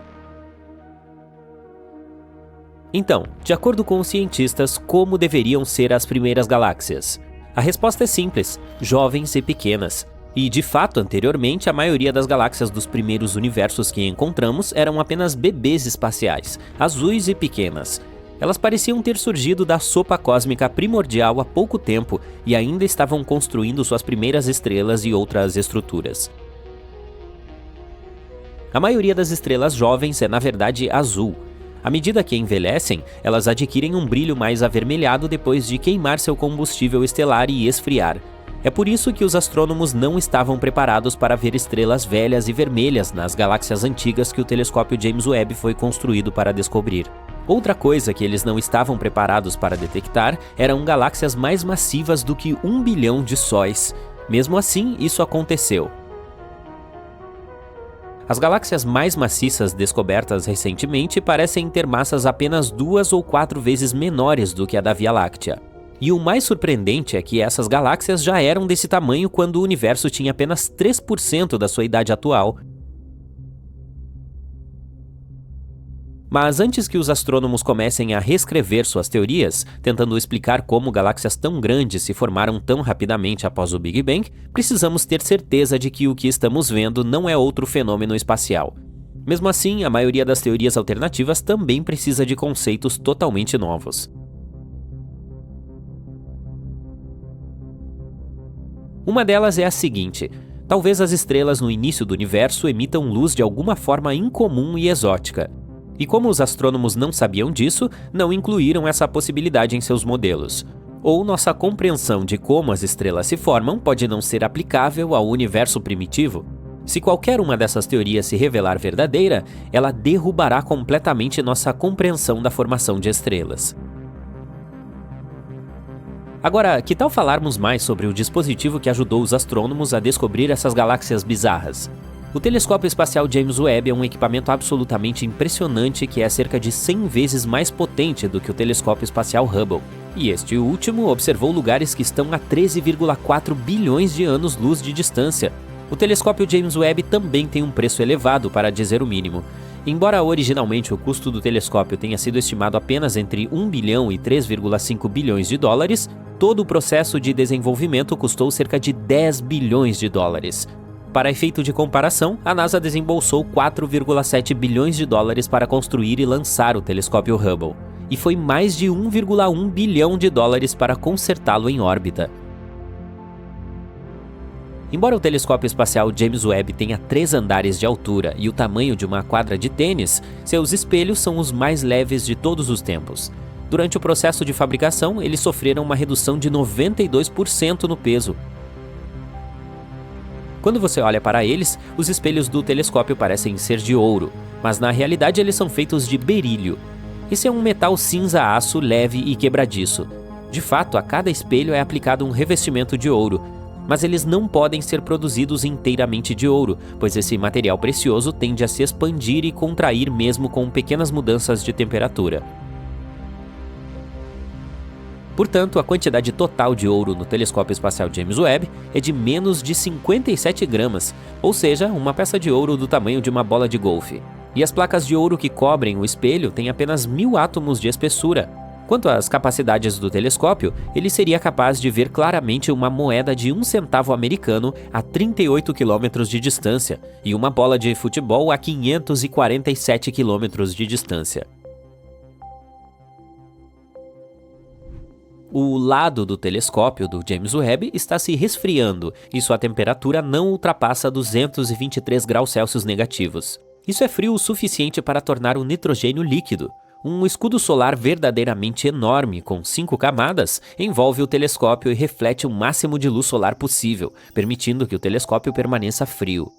Então, de acordo com os cientistas, como deveriam ser as primeiras galáxias? A resposta é simples: jovens e pequenas. E, de fato, anteriormente, a maioria das galáxias dos primeiros universos que encontramos eram apenas bebês espaciais, azuis e pequenas. Elas pareciam ter surgido da sopa cósmica primordial há pouco tempo e ainda estavam construindo suas primeiras estrelas e outras estruturas. A maioria das estrelas jovens é, na verdade, azul. À medida que envelhecem, elas adquirem um brilho mais avermelhado depois de queimar seu combustível estelar e esfriar. É por isso que os astrônomos não estavam preparados para ver estrelas velhas e vermelhas nas galáxias antigas que o telescópio James Webb foi construído para descobrir. Outra coisa que eles não estavam preparados para detectar eram galáxias mais massivas do que 1 bilhão de sóis. Mesmo assim, isso aconteceu. As galáxias mais maciças descobertas recentemente parecem ter massas apenas 2 ou 4 vezes menores do que a da Via Láctea. E o mais surpreendente é que essas galáxias já eram desse tamanho quando o universo tinha apenas 3% da sua idade atual. Mas antes que os astrônomos comecem a reescrever suas teorias, tentando explicar como galáxias tão grandes se formaram tão rapidamente após o Big Bang, precisamos ter certeza de que o que estamos vendo não é outro fenômeno espacial. Mesmo assim, a maioria das teorias alternativas também precisa de conceitos totalmente novos. Uma delas é a seguinte: talvez as estrelas no início do universo emitam luz de alguma forma incomum e exótica. E como os astrônomos não sabiam disso, não incluíram essa possibilidade em seus modelos. Ou nossa compreensão de como as estrelas se formam pode não ser aplicável ao universo primitivo. Se qualquer uma dessas teorias se revelar verdadeira, ela derrubará completamente nossa compreensão da formação de estrelas. Agora, que tal falarmos mais sobre o dispositivo que ajudou os astrônomos a descobrir essas galáxias bizarras? O telescópio espacial James Webb é um equipamento absolutamente impressionante que é cerca de 100 vezes mais potente do que o telescópio espacial Hubble. E este último observou lugares que estão a 13,4 bilhões de anos-luz de distância. O telescópio James Webb também tem um preço elevado, para dizer o mínimo. Embora originalmente o custo do telescópio tenha sido estimado apenas entre 1 bilhão e 3,5 bilhões de dólares, todo o processo de desenvolvimento custou cerca de 10 bilhões de dólares. Para efeito de comparação, a NASA desembolsou 4,7 bilhões de dólares para construir e lançar o telescópio Hubble, e foi mais de 1,1 bilhão de dólares para consertá-lo em órbita. Embora o telescópio espacial James Webb tenha 3 andares de altura e o tamanho de uma quadra de tênis, seus espelhos são os mais leves de todos os tempos. Durante o processo de fabricação, eles sofreram uma redução de 92% no peso. Quando você olha para eles, os espelhos do telescópio parecem ser de ouro, mas na realidade eles são feitos de berílio. Esse é um metal cinza-aço leve e quebradiço. De fato, a cada espelho é aplicado um revestimento de ouro, mas eles não podem ser produzidos inteiramente de ouro, pois esse material precioso tende a se expandir e contrair mesmo com pequenas mudanças de temperatura. Portanto, a quantidade total de ouro no telescópio espacial James Webb é de menos de 57 gramas, ou seja, uma peça de ouro do tamanho de uma bola de golfe. E as placas de ouro que cobrem o espelho têm apenas 1000 átomos de espessura. Quanto às capacidades do telescópio, ele seria capaz de ver claramente uma moeda de 1 centavo americano a 38 quilômetros de distância e uma bola de futebol a 547 quilômetros de distância. O lado do telescópio do James Webb está se resfriando e sua temperatura não ultrapassa 223 graus Celsius negativos. Isso é frio o suficiente para tornar o nitrogênio líquido. Um escudo solar verdadeiramente enorme, com 5 camadas, envolve o telescópio e reflete o máximo de luz solar possível, permitindo que o telescópio permaneça frio.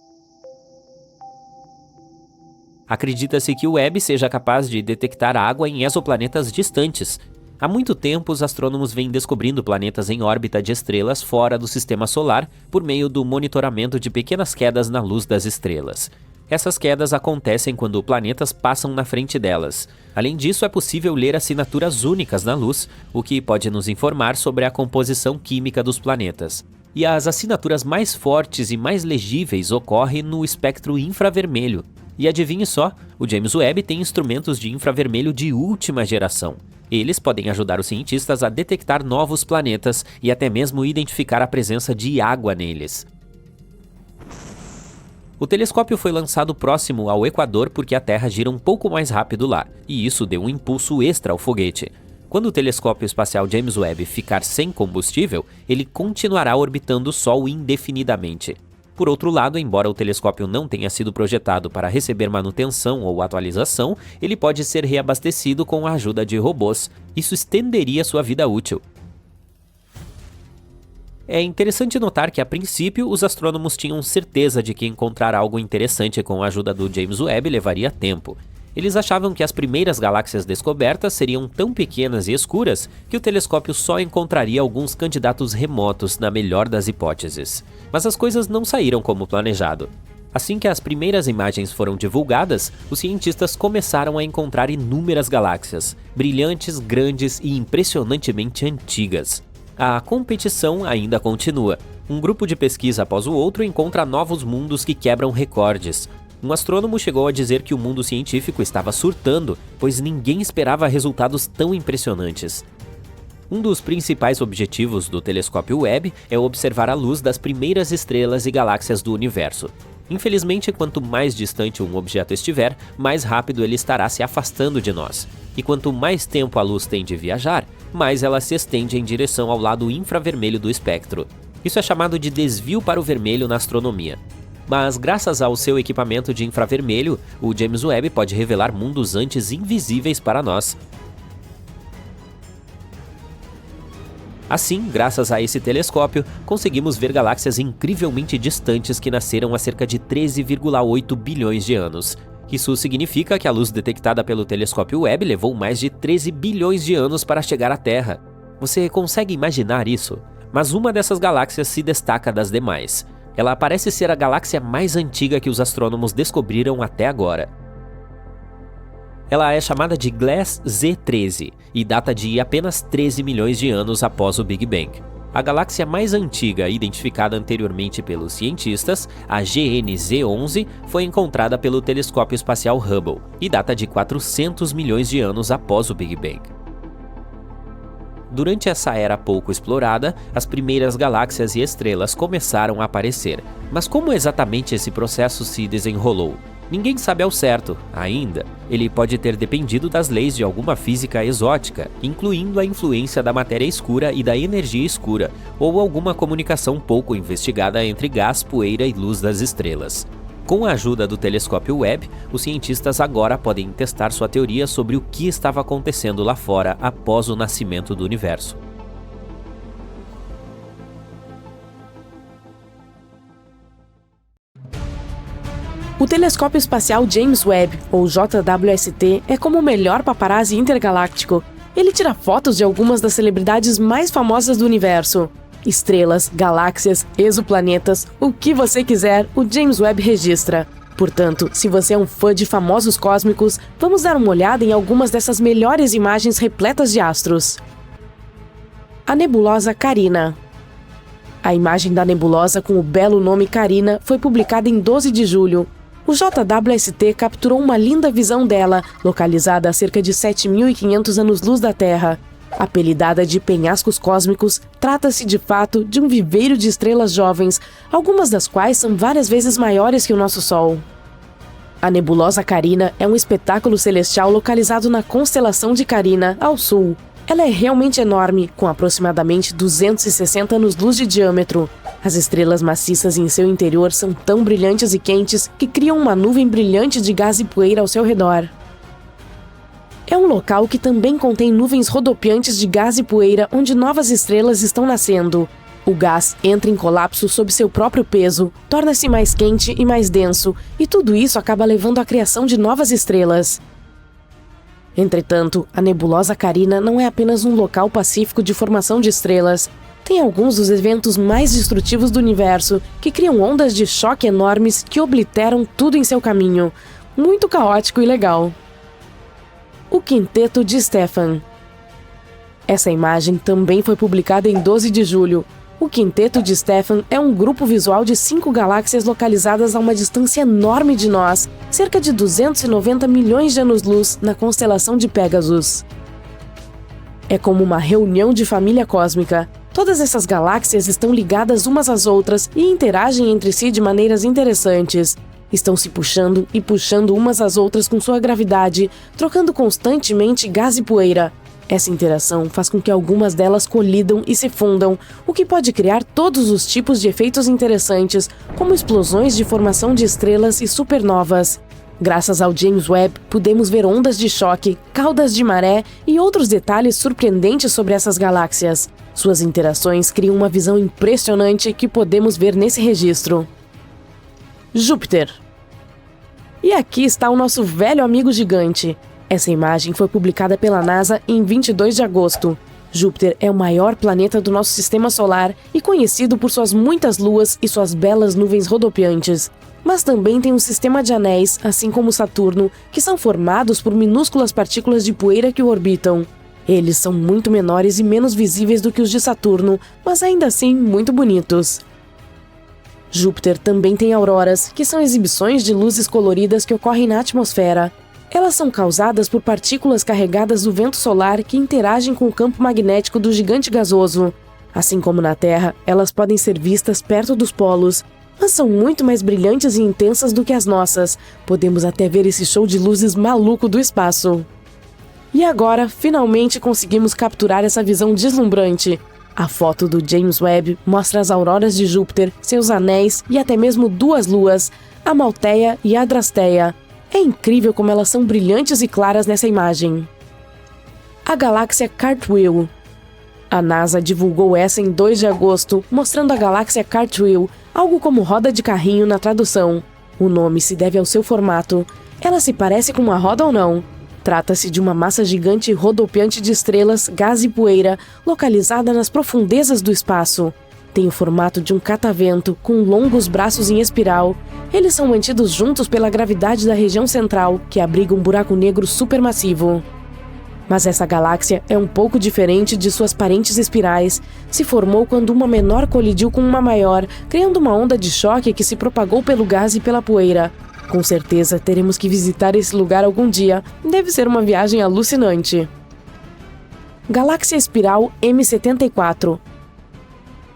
Acredita-se que o Webb seja capaz de detectar água em exoplanetas distantes. Há muito tempo, os astrônomos vêm descobrindo planetas em órbita de estrelas fora do sistema solar por meio do monitoramento de pequenas quedas na luz das estrelas. Essas quedas acontecem quando planetas passam na frente delas. Além disso, é possível ler assinaturas únicas na luz, o que pode nos informar sobre a composição química dos planetas. E as assinaturas mais fortes e mais legíveis ocorrem no espectro infravermelho. E adivinhe só, o James Webb tem instrumentos de infravermelho de última geração. Eles podem ajudar os cientistas a detectar novos planetas e até mesmo identificar a presença de água neles. O telescópio foi lançado próximo ao Equador porque a Terra gira um pouco mais rápido lá, e isso deu um impulso extra ao foguete. Quando o telescópio espacial James Webb ficar sem combustível, ele continuará orbitando o Sol indefinidamente. Por outro lado, embora o telescópio não tenha sido projetado para receber manutenção ou atualização, ele pode ser reabastecido com a ajuda de robôs. Isso estenderia sua vida útil. É interessante notar que, a princípio, os astrônomos tinham certeza de que encontrar algo interessante com a ajuda do James Webb levaria tempo. Eles achavam que as primeiras galáxias descobertas seriam tão pequenas e escuras que o telescópio só encontraria alguns candidatos remotos, na melhor das hipóteses. Mas as coisas não saíram como planejado. Assim que as primeiras imagens foram divulgadas, os cientistas começaram a encontrar inúmeras galáxias, brilhantes, grandes e impressionantemente antigas. A competição ainda continua. Um grupo de pesquisa após o outro encontra novos mundos que quebram recordes. Um astrônomo chegou a dizer que o mundo científico estava surtando, pois ninguém esperava resultados tão impressionantes. Um dos principais objetivos do telescópio Webb é observar a luz das primeiras estrelas e galáxias do universo. Infelizmente, quanto mais distante um objeto estiver, mais rápido ele estará se afastando de nós. E quanto mais tempo a luz tem de viajar, mais ela se estende em direção ao lado infravermelho do espectro. Isso é chamado de desvio para o vermelho na astronomia. Mas graças ao seu equipamento de infravermelho, o James Webb pode revelar mundos antes invisíveis para nós. Assim, graças a esse telescópio, conseguimos ver galáxias incrivelmente distantes que nasceram há cerca de 13,8 bilhões de anos. Isso significa que a luz detectada pelo telescópio Webb levou mais de 13 bilhões de anos para chegar à Terra. Você consegue imaginar isso? Mas uma dessas galáxias se destaca das demais. Ela parece ser a galáxia mais antiga que os astrônomos descobriram até agora. Ela é chamada de Glass Z13 e data de apenas 13 milhões de anos após o Big Bang. A galáxia mais antiga identificada anteriormente pelos cientistas, a GNZ11, foi encontrada pelo telescópio espacial Hubble e data de 400 milhões de anos após o Big Bang. Durante essa era pouco explorada, as primeiras galáxias e estrelas começaram a aparecer. Mas como exatamente esse processo se desenrolou? Ninguém sabe ao certo, ainda. Ele pode ter dependido das leis de alguma física exótica, incluindo a influência da matéria escura e da energia escura, ou alguma comunicação pouco investigada entre gás, poeira e luz das estrelas. Com a ajuda do telescópio Webb, os cientistas agora podem testar sua teoria sobre o que estava acontecendo lá fora após o nascimento do universo.
O telescópio espacial James Webb, ou JWST, é como o melhor paparazzi intergaláctico. Ele tira fotos de algumas das celebridades mais famosas do universo. Estrelas, galáxias, exoplanetas, o que você quiser, o James Webb registra. Portanto, se você é um fã de famosos cósmicos, vamos dar uma olhada em algumas dessas melhores imagens repletas de astros. A nebulosa Carina. A imagem da nebulosa com o belo nome Carina foi publicada em 12 de julho. O JWST capturou uma linda visão dela, localizada a cerca de 7.500 anos-luz da Terra. Apelidada de penhascos cósmicos, trata-se de fato de um viveiro de estrelas jovens, algumas das quais são várias vezes maiores que o nosso Sol. A nebulosa Carina é um espetáculo celestial localizado na constelação de Carina, ao sul. Ela é realmente enorme, com aproximadamente 260 anos-luz de diâmetro. As estrelas maciças em seu interior são tão brilhantes e quentes que criam uma nuvem brilhante de gás e poeira ao seu redor. É um local que também contém nuvens rodopiantes de gás e poeira onde novas estrelas estão nascendo. O gás entra em colapso sob seu próprio peso, torna-se mais quente e mais denso, e tudo isso acaba levando à criação de novas estrelas. Entretanto, a nebulosa Carina não é apenas um local pacífico de formação de estrelas. Tem alguns dos eventos mais destrutivos do universo, que criam ondas de choque enormes que obliteram tudo em seu caminho. Muito caótico e legal. O Quinteto de Stephan. Essa imagem também foi publicada em 12 de julho. O Quinteto de Stephan é um grupo visual de 5 galáxias localizadas a uma distância enorme de nós, cerca de 290 milhões de anos-luz na constelação de Pégasus. É como uma reunião de família cósmica. Todas essas galáxias estão ligadas umas às outras e interagem entre si de maneiras interessantes. Estão se puxando e puxando umas às outras com sua gravidade, trocando constantemente gás e poeira. Essa interação faz com que algumas delas colidam e se fundam, o que pode criar todos os tipos de efeitos interessantes, como explosões de formação de estrelas e supernovas. Graças ao James Webb, podemos ver ondas de choque, caudas de maré e outros detalhes surpreendentes sobre essas galáxias. Suas interações criam uma visão impressionante que podemos ver nesse registro. Júpiter. E aqui está o nosso velho amigo gigante. Essa imagem foi publicada pela NASA em 22 de agosto. Júpiter é o maior planeta do nosso sistema solar e conhecido por suas muitas luas e suas belas nuvens rodopiantes. Mas também tem um sistema de anéis, assim como Saturno, que são formados por minúsculas partículas de poeira que o orbitam. Eles são muito menores e menos visíveis do que os de Saturno, mas ainda assim muito bonitos. Júpiter também tem auroras, que são exibições de luzes coloridas que ocorrem na atmosfera. Elas são causadas por partículas carregadas do vento solar que interagem com o campo magnético do gigante gasoso. Assim como na Terra, elas podem ser vistas perto dos polos, mas são muito mais brilhantes e intensas do que as nossas. Podemos até ver esse show de luzes maluco do espaço. E agora, finalmente conseguimos capturar essa visão deslumbrante. A foto do James Webb mostra as auroras de Júpiter, seus anéis e até mesmo duas luas, a Malteia e a Drastéia. É incrível como elas são brilhantes e claras nessa imagem. A galáxia Cartwheel. A NASA divulgou essa em 2 de agosto, mostrando a galáxia Cartwheel, algo como roda de carrinho na tradução. O nome se deve ao seu formato. Ela se parece com uma roda ou não? Trata-se de uma massa gigante rodopiante de estrelas, gás e poeira, localizada nas profundezas do espaço. Tem o formato de um catavento, com longos braços em espiral. Eles são mantidos juntos pela gravidade da região central, que abriga um buraco negro supermassivo. Mas essa galáxia é um pouco diferente de suas parentes espirais. Se formou quando uma menor colidiu com uma maior, criando uma onda de choque que se propagou pelo gás e pela poeira. Com certeza teremos que visitar esse lugar algum dia. Deve ser uma viagem alucinante. Galáxia Espiral M74.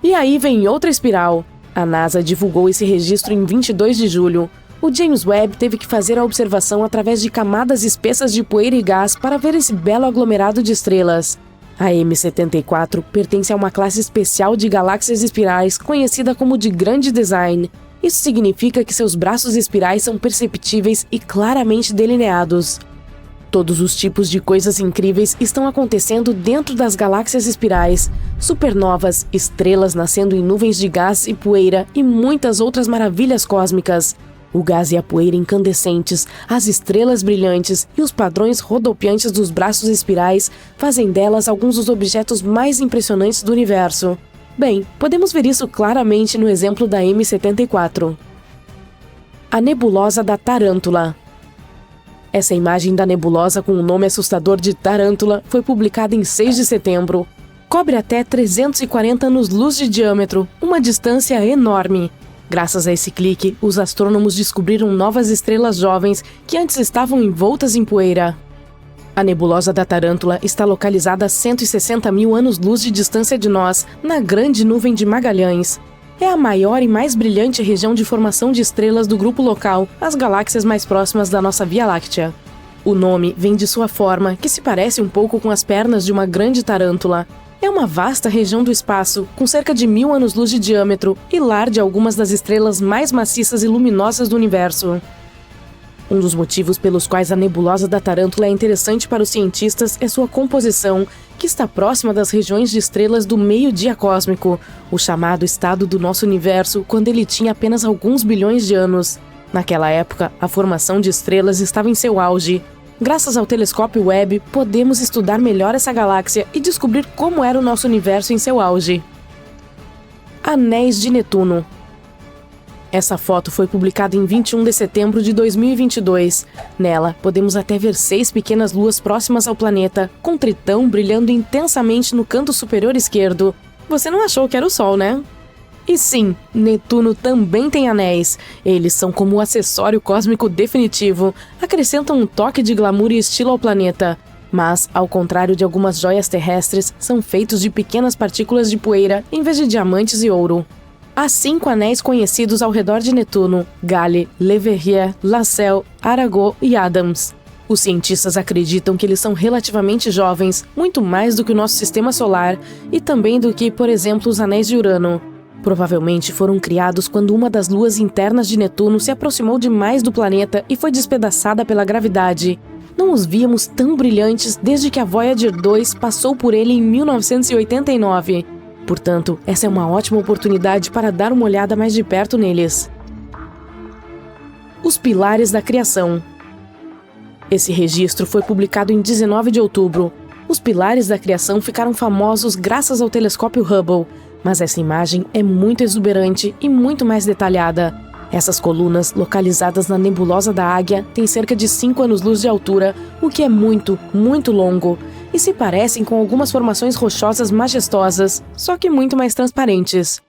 E aí vem outra espiral. A NASA divulgou esse registro em 22 de julho. O James Webb teve que fazer a observação através de camadas espessas de poeira e gás para ver esse belo aglomerado de estrelas. A M74 pertence a uma classe especial de galáxias espirais conhecida como de grande design. Isso significa que seus braços espirais são perceptíveis e claramente delineados. Todos os tipos de coisas incríveis estão acontecendo dentro das galáxias espirais. Supernovas, estrelas nascendo em nuvens de gás e poeira e muitas outras maravilhas cósmicas. O gás e a poeira incandescentes, as estrelas brilhantes e os padrões rodopiantes dos braços espirais fazem delas alguns dos objetos mais impressionantes do universo. Bem, podemos ver isso claramente no exemplo da M74. A nebulosa da Tarântula. Essa imagem da nebulosa com o nome assustador de Tarântula foi publicada em 6 de setembro. Cobre até 340 anos-luz de diâmetro, uma distância enorme. Graças a esse clique, os astrônomos descobriram novas estrelas jovens que antes estavam envoltas em poeira. A nebulosa da Tarântula está localizada a 160 mil anos-luz de distância de nós, na Grande Nuvem de Magalhães. É a maior e mais brilhante região de formação de estrelas do grupo local, as galáxias mais próximas da nossa Via Láctea. O nome vem de sua forma, que se parece um pouco com as pernas de uma grande tarântula. É uma vasta região do espaço, com cerca de 1000 anos-luz de diâmetro e lar de algumas das estrelas mais maciças e luminosas do universo. Um dos motivos pelos quais a nebulosa da Tarântula é interessante para os cientistas é sua composição, que está próxima das regiões de estrelas do meio-dia cósmico, o chamado estado do nosso universo quando ele tinha apenas alguns bilhões de anos. Naquela época, a formação de estrelas estava em seu auge. Graças ao telescópio Webb, podemos estudar melhor essa galáxia e descobrir como era o nosso universo em seu auge. Anéis de Netuno. Essa foto foi publicada em 21 de setembro de 2022. Nela, podemos até ver 6 pequenas luas próximas ao planeta, com Tritão brilhando intensamente no canto superior esquerdo. Você não achou que era o Sol, né? E sim, Netuno também tem anéis. Eles são como o acessório cósmico definitivo, acrescentam um toque de glamour e estilo ao planeta. Mas, ao contrário de algumas joias terrestres, são feitos de pequenas partículas de poeira em vez de diamantes e ouro. Há 5 anéis conhecidos ao redor de Netuno: Gale, Le Verrier, Lassell, Arago e Adams. Os cientistas acreditam que eles são relativamente jovens, muito mais do que o nosso sistema solar, e também do que, por exemplo, os anéis de Urano. Provavelmente foram criados quando uma das luas internas de Netuno se aproximou demais do planeta e foi despedaçada pela gravidade. Não os víamos tão brilhantes desde que a Voyager 2 passou por ele em 1989. Portanto, essa é uma ótima oportunidade para dar uma olhada mais de perto neles. Os Pilares da Criação. Esse registro foi publicado em 19 de outubro. Os Pilares da Criação ficaram famosos graças ao telescópio Hubble, mas essa imagem é muito exuberante e muito mais detalhada. Essas colunas, localizadas na nebulosa da Águia, têm cerca de 5 anos-luz de altura, o que é muito, muito longo, e se parecem com algumas formações rochosas majestosas, só que muito mais transparentes.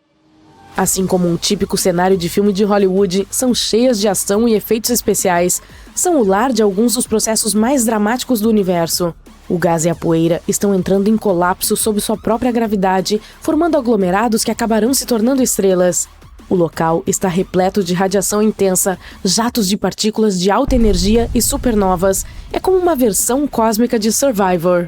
Assim como um típico cenário de filme de Hollywood, são cheias de ação e efeitos especiais, são o lar de alguns dos processos mais dramáticos do universo. O gás e a poeira estão entrando em colapso sob sua própria gravidade, formando aglomerados que acabarão se tornando estrelas. O local está repleto de radiação intensa, jatos de partículas de alta energia e supernovas. É como uma versão cósmica de Survivor.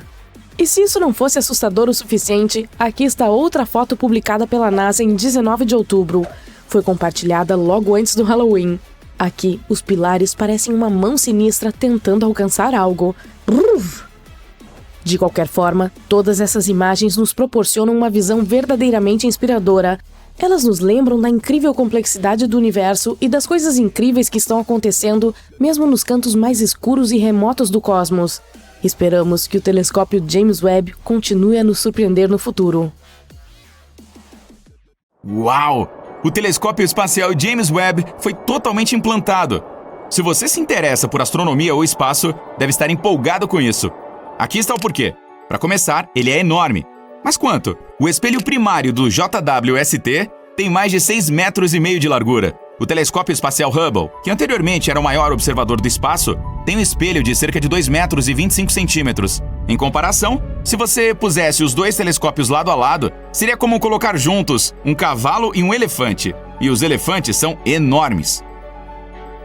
E se isso não fosse assustador o suficiente, aqui está outra foto publicada pela NASA em 19 de outubro. Foi compartilhada logo antes do Halloween. Aqui, os pilares parecem uma mão sinistra tentando alcançar algo. De qualquer forma, todas essas imagens nos proporcionam uma visão verdadeiramente inspiradora. Elas nos lembram da incrível complexidade do universo e das coisas incríveis que estão acontecendo, mesmo nos cantos mais escuros e remotos do cosmos. Esperamos que o telescópio James Webb continue a nos surpreender no futuro.
Uau! O telescópio espacial James Webb foi totalmente implantado. Se você se interessa por astronomia ou espaço, deve estar empolgado com isso. Aqui está o porquê. Para começar, ele é enorme. Mas quanto? O espelho primário do JWST tem mais de 6,5 metros de largura. O telescópio espacial Hubble, que anteriormente era o maior observador do espaço, tem um espelho de cerca de 2,25 metros. Em comparação, se você pusesse os dois telescópios lado a lado, seria como colocar juntos um cavalo e um elefante. E os elefantes são enormes.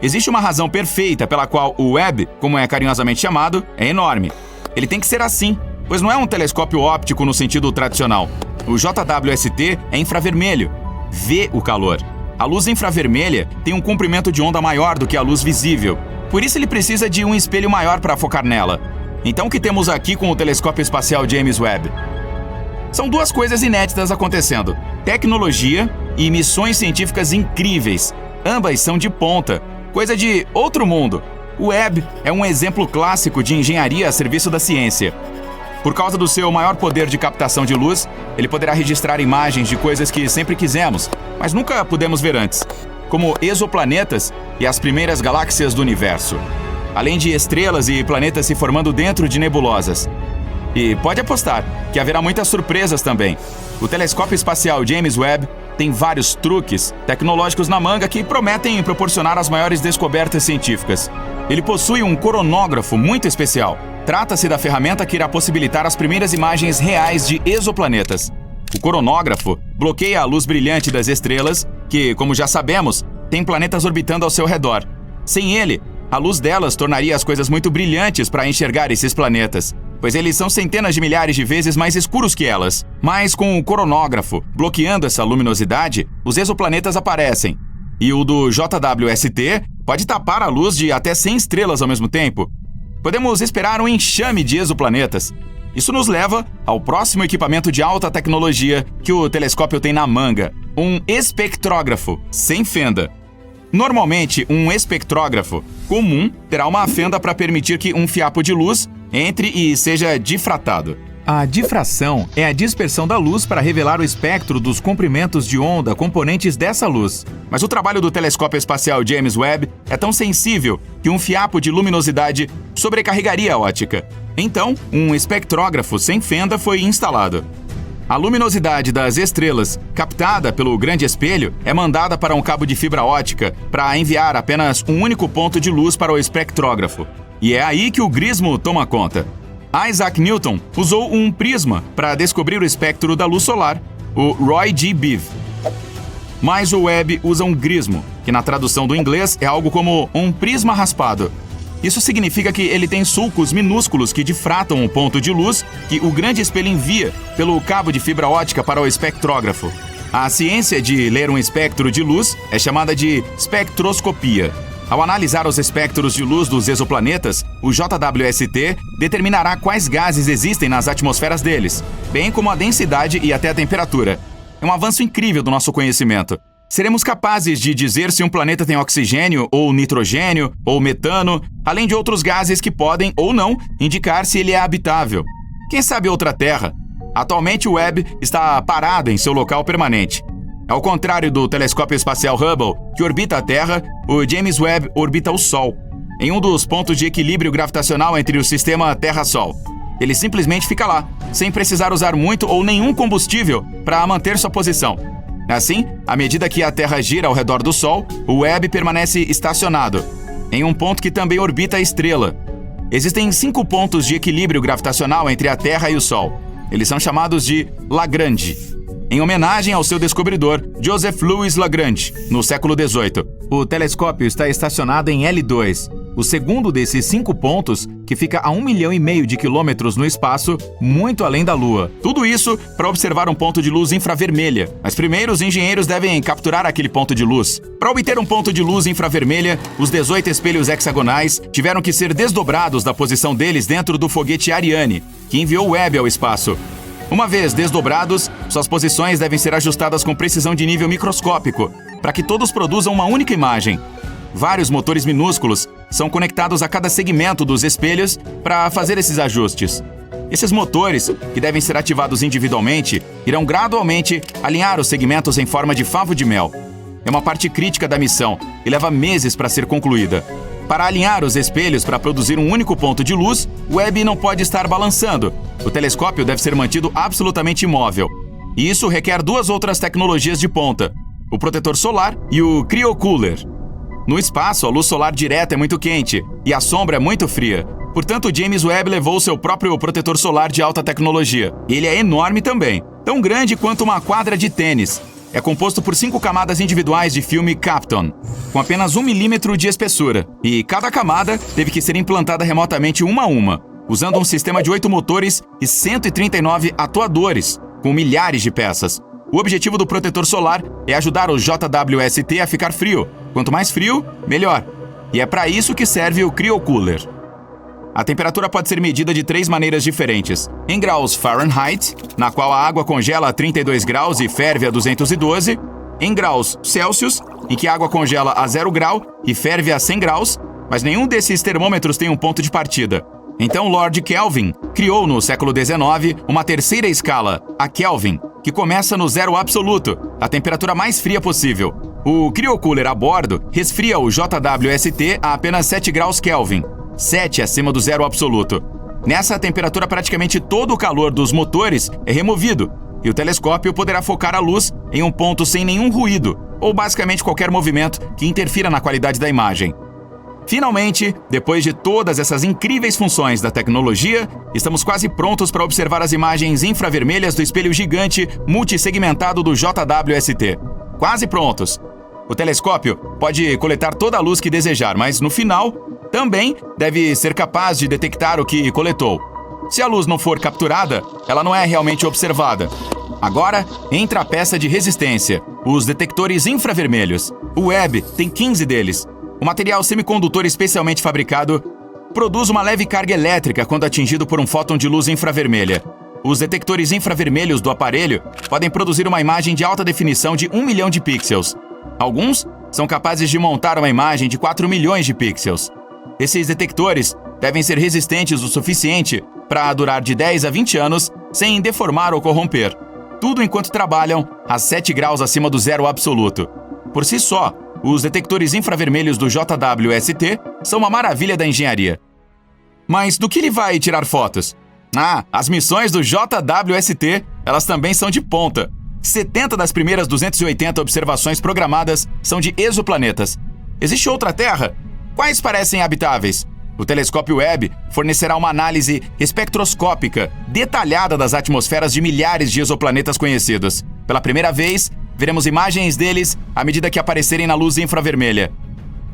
Existe uma razão perfeita pela qual o Webb, como é carinhosamente chamado, é enorme. Ele tem que ser assim, pois não é um telescópio óptico no sentido tradicional. O JWST é infravermelho, vê o calor. A luz infravermelha tem um comprimento de onda maior do que a luz visível, por isso ele precisa de um espelho maior para focar nela. Então o que temos aqui com o telescópio espacial James Webb? São duas coisas inéditas acontecendo: tecnologia e missões científicas incríveis. Ambas são de ponta, coisa de outro mundo. O Webb é um exemplo clássico de engenharia a serviço da ciência. Por causa do seu maior poder de captação de luz, ele poderá registrar imagens de coisas que sempre quisemos, mas nunca pudemos ver antes, como exoplanetas e as primeiras galáxias do universo, além de estrelas e planetas se formando dentro de nebulosas. E pode apostar que haverá muitas surpresas também. O telescópio espacial James Webb tem vários truques tecnológicos na manga que prometem proporcionar as maiores descobertas científicas. Ele possui um coronógrafo muito especial. Trata-se da ferramenta que irá possibilitar as primeiras imagens reais de exoplanetas. O coronógrafo bloqueia a luz brilhante das estrelas, que, como já sabemos, tem planetas orbitando ao seu redor. Sem ele, a luz delas tornaria as coisas muito brilhantes para enxergar esses planetas, pois eles são centenas de milhares de vezes mais escuros que elas. Mas com o coronógrafo bloqueando essa luminosidade, os exoplanetas aparecem. E o do JWST pode tapar a luz de até 100 estrelas ao mesmo tempo. Podemos esperar um enxame de exoplanetas. Isso nos leva ao próximo equipamento de alta tecnologia que o telescópio tem na manga: um espectrógrafo sem fenda. Normalmente, um espectrógrafo comum terá uma fenda para permitir que um fiapo de luz entre e seja difratado. A difração é a dispersão da luz para revelar o espectro dos comprimentos de onda componentes dessa luz. Mas o trabalho do telescópio espacial James Webb é tão sensível que um fiapo de luminosidade sobrecarregaria a ótica. Então, um espectrógrafo sem fenda foi instalado. A luminosidade das estrelas, captada pelo grande espelho, é mandada para um cabo de fibra ótica para enviar apenas um único ponto de luz para o espectrógrafo. E é aí que o grismo toma conta. Isaac Newton usou um prisma para descobrir o espectro da luz solar, o Roy G. Biv. Mas o Webb usa um grismo, que na tradução do inglês é algo como um prisma raspado. Isso significa que ele tem sulcos minúsculos que difratam o ponto de luz que o grande espelho envia pelo cabo de fibra ótica para o espectrógrafo. A ciência de ler um espectro de luz é chamada de espectroscopia. Ao analisar os espectros de luz dos exoplanetas, o JWST determinará quais gases existem nas atmosferas deles, bem como a densidade e até a temperatura. É um avanço incrível do nosso conhecimento. Seremos capazes de dizer se um planeta tem oxigênio, ou nitrogênio, ou metano, além de outros gases que podem, ou não, indicar se ele é habitável. Quem sabe outra Terra? Atualmente o Webb está parado em seu local permanente. Ao contrário do telescópio espacial Hubble, que orbita a Terra, o James Webb orbita o Sol, em um dos pontos de equilíbrio gravitacional entre o sistema Terra-Sol. Ele simplesmente fica lá, sem precisar usar muito ou nenhum combustível para manter sua posição. Assim, à medida que a Terra gira ao redor do Sol, o Webb permanece estacionado, em um ponto que também orbita a estrela. Existem 5 pontos de equilíbrio gravitacional entre a Terra e o Sol. Eles são chamados de Lagrange, em homenagem ao seu descobridor, Joseph Louis Lagrange, no século XVIII. O telescópio está estacionado em L2, o segundo desses 5 pontos, que fica a 1,5 milhão de quilômetros no espaço, muito além da Lua. Tudo isso para observar um ponto de luz infravermelha. Mas primeiro os engenheiros devem capturar aquele ponto de luz. Para obter um ponto de luz infravermelha, os 18 espelhos hexagonais tiveram que ser desdobrados da posição deles dentro do foguete Ariane, que enviou o Webb ao espaço. Uma vez desdobrados, suas posições devem ser ajustadas com precisão de nível microscópico, para que todos produzam uma única imagem. Vários motores minúsculos são conectados a cada segmento dos espelhos para fazer esses ajustes. Esses motores, que devem ser ativados individualmente, irão gradualmente alinhar os segmentos em forma de favo de mel. É uma parte crítica da missão e leva meses para ser concluída. Para alinhar os espelhos para produzir um único ponto de luz, o Webb não pode estar balançando. O telescópio deve ser mantido absolutamente imóvel. E isso requer 2 outras tecnologias de ponta: o protetor solar e o cryocooler. No espaço, a luz solar direta é muito quente e a sombra é muito fria. Portanto, o James Webb levou seu próprio protetor solar de alta tecnologia. Ele é enorme também, tão grande quanto uma quadra de tênis. É composto por 5 camadas individuais de filme Kapton, com apenas 1 milímetro de espessura. E cada camada teve que ser implantada remotamente uma a uma, usando um sistema de 8 motores e 139 atuadores, com milhares de peças. O objetivo do protetor solar é ajudar o JWST a ficar frio. Quanto mais frio, melhor. E é para isso que serve o cryocooler. A temperatura pode ser medida de 3 maneiras diferentes. Em graus Fahrenheit, na qual a água congela a 32 graus e ferve a 212. Em graus Celsius, em que a água congela a 0 grau e ferve a 100 graus. Mas nenhum desses termômetros tem um ponto de partida. Então Lord Kelvin criou no século XIX uma terceira escala, a Kelvin, que começa no zero absoluto, a temperatura mais fria possível. O cryocooler a bordo resfria o JWST a apenas 7 graus Kelvin, 7 acima do zero absoluto. Nessa temperatura, praticamente todo o calor dos motores é removido e o telescópio poderá focar a luz em um ponto sem nenhum ruído ou basicamente qualquer movimento que interfira na qualidade da imagem. Finalmente, depois de todas essas incríveis funções da tecnologia, estamos quase prontos para observar as imagens infravermelhas do espelho gigante multissegmentado do JWST. Quase prontos. O telescópio pode coletar toda a luz que desejar, mas no final, também deve ser capaz de detectar o que coletou. Se a luz não for capturada, ela não é realmente observada. Agora, entra a peça de resistência, os detectores infravermelhos. O Webb tem 15 deles. O material semicondutor especialmente fabricado produz uma leve carga elétrica quando atingido por um fóton de luz infravermelha. Os detectores infravermelhos do aparelho podem produzir uma imagem de alta definição de 1 milhão de pixels. Alguns são capazes de montar uma imagem de 4 milhões de pixels. Esses detectores devem ser resistentes o suficiente para durar de 10 a 20 anos sem deformar ou corromper. Tudo enquanto trabalham a 7 graus acima do zero absoluto. Por si só, os detectores infravermelhos do JWST são uma maravilha da engenharia. Mas do que ele vai tirar fotos? As missões do JWST, elas também são de ponta. 70 das primeiras 280 observações programadas são de exoplanetas. Existe outra Terra? Quais parecem habitáveis? O telescópio Webb fornecerá uma análise espectroscópica detalhada das atmosferas de milhares de exoplanetas conhecidos. Pela primeira vez, veremos imagens deles à medida que aparecerem na luz infravermelha.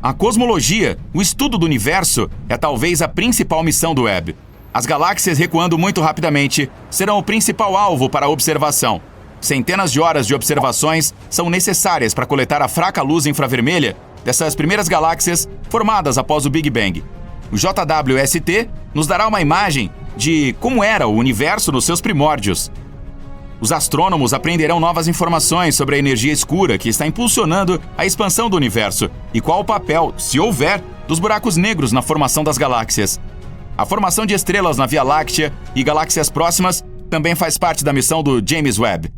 A cosmologia, o estudo do universo, é talvez a principal missão do Webb. As galáxias recuando muito rapidamente serão o principal alvo para a observação. Centenas de horas de observações são necessárias para coletar a fraca luz infravermelha dessas primeiras galáxias formadas após o Big Bang. O JWST nos dará uma imagem de como era o universo nos seus primórdios. Os astrônomos aprenderão novas informações sobre a energia escura que está impulsionando a expansão do universo e qual o papel, se houver, dos buracos negros na formação das galáxias. A formação de estrelas na Via Láctea e galáxias próximas também faz parte da missão do James Webb.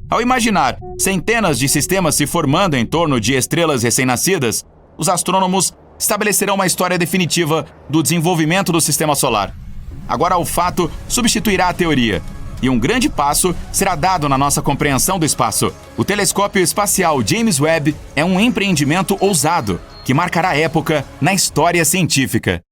Ao imaginar centenas de sistemas se formando em torno de estrelas recém-nascidas, os astrônomos estabelecerão uma história definitiva do desenvolvimento do sistema solar. Agora o fato substituirá a teoria, e um grande passo será dado na nossa compreensão do espaço. O telescópio espacial James Webb é um empreendimento ousado que marcará época na história científica.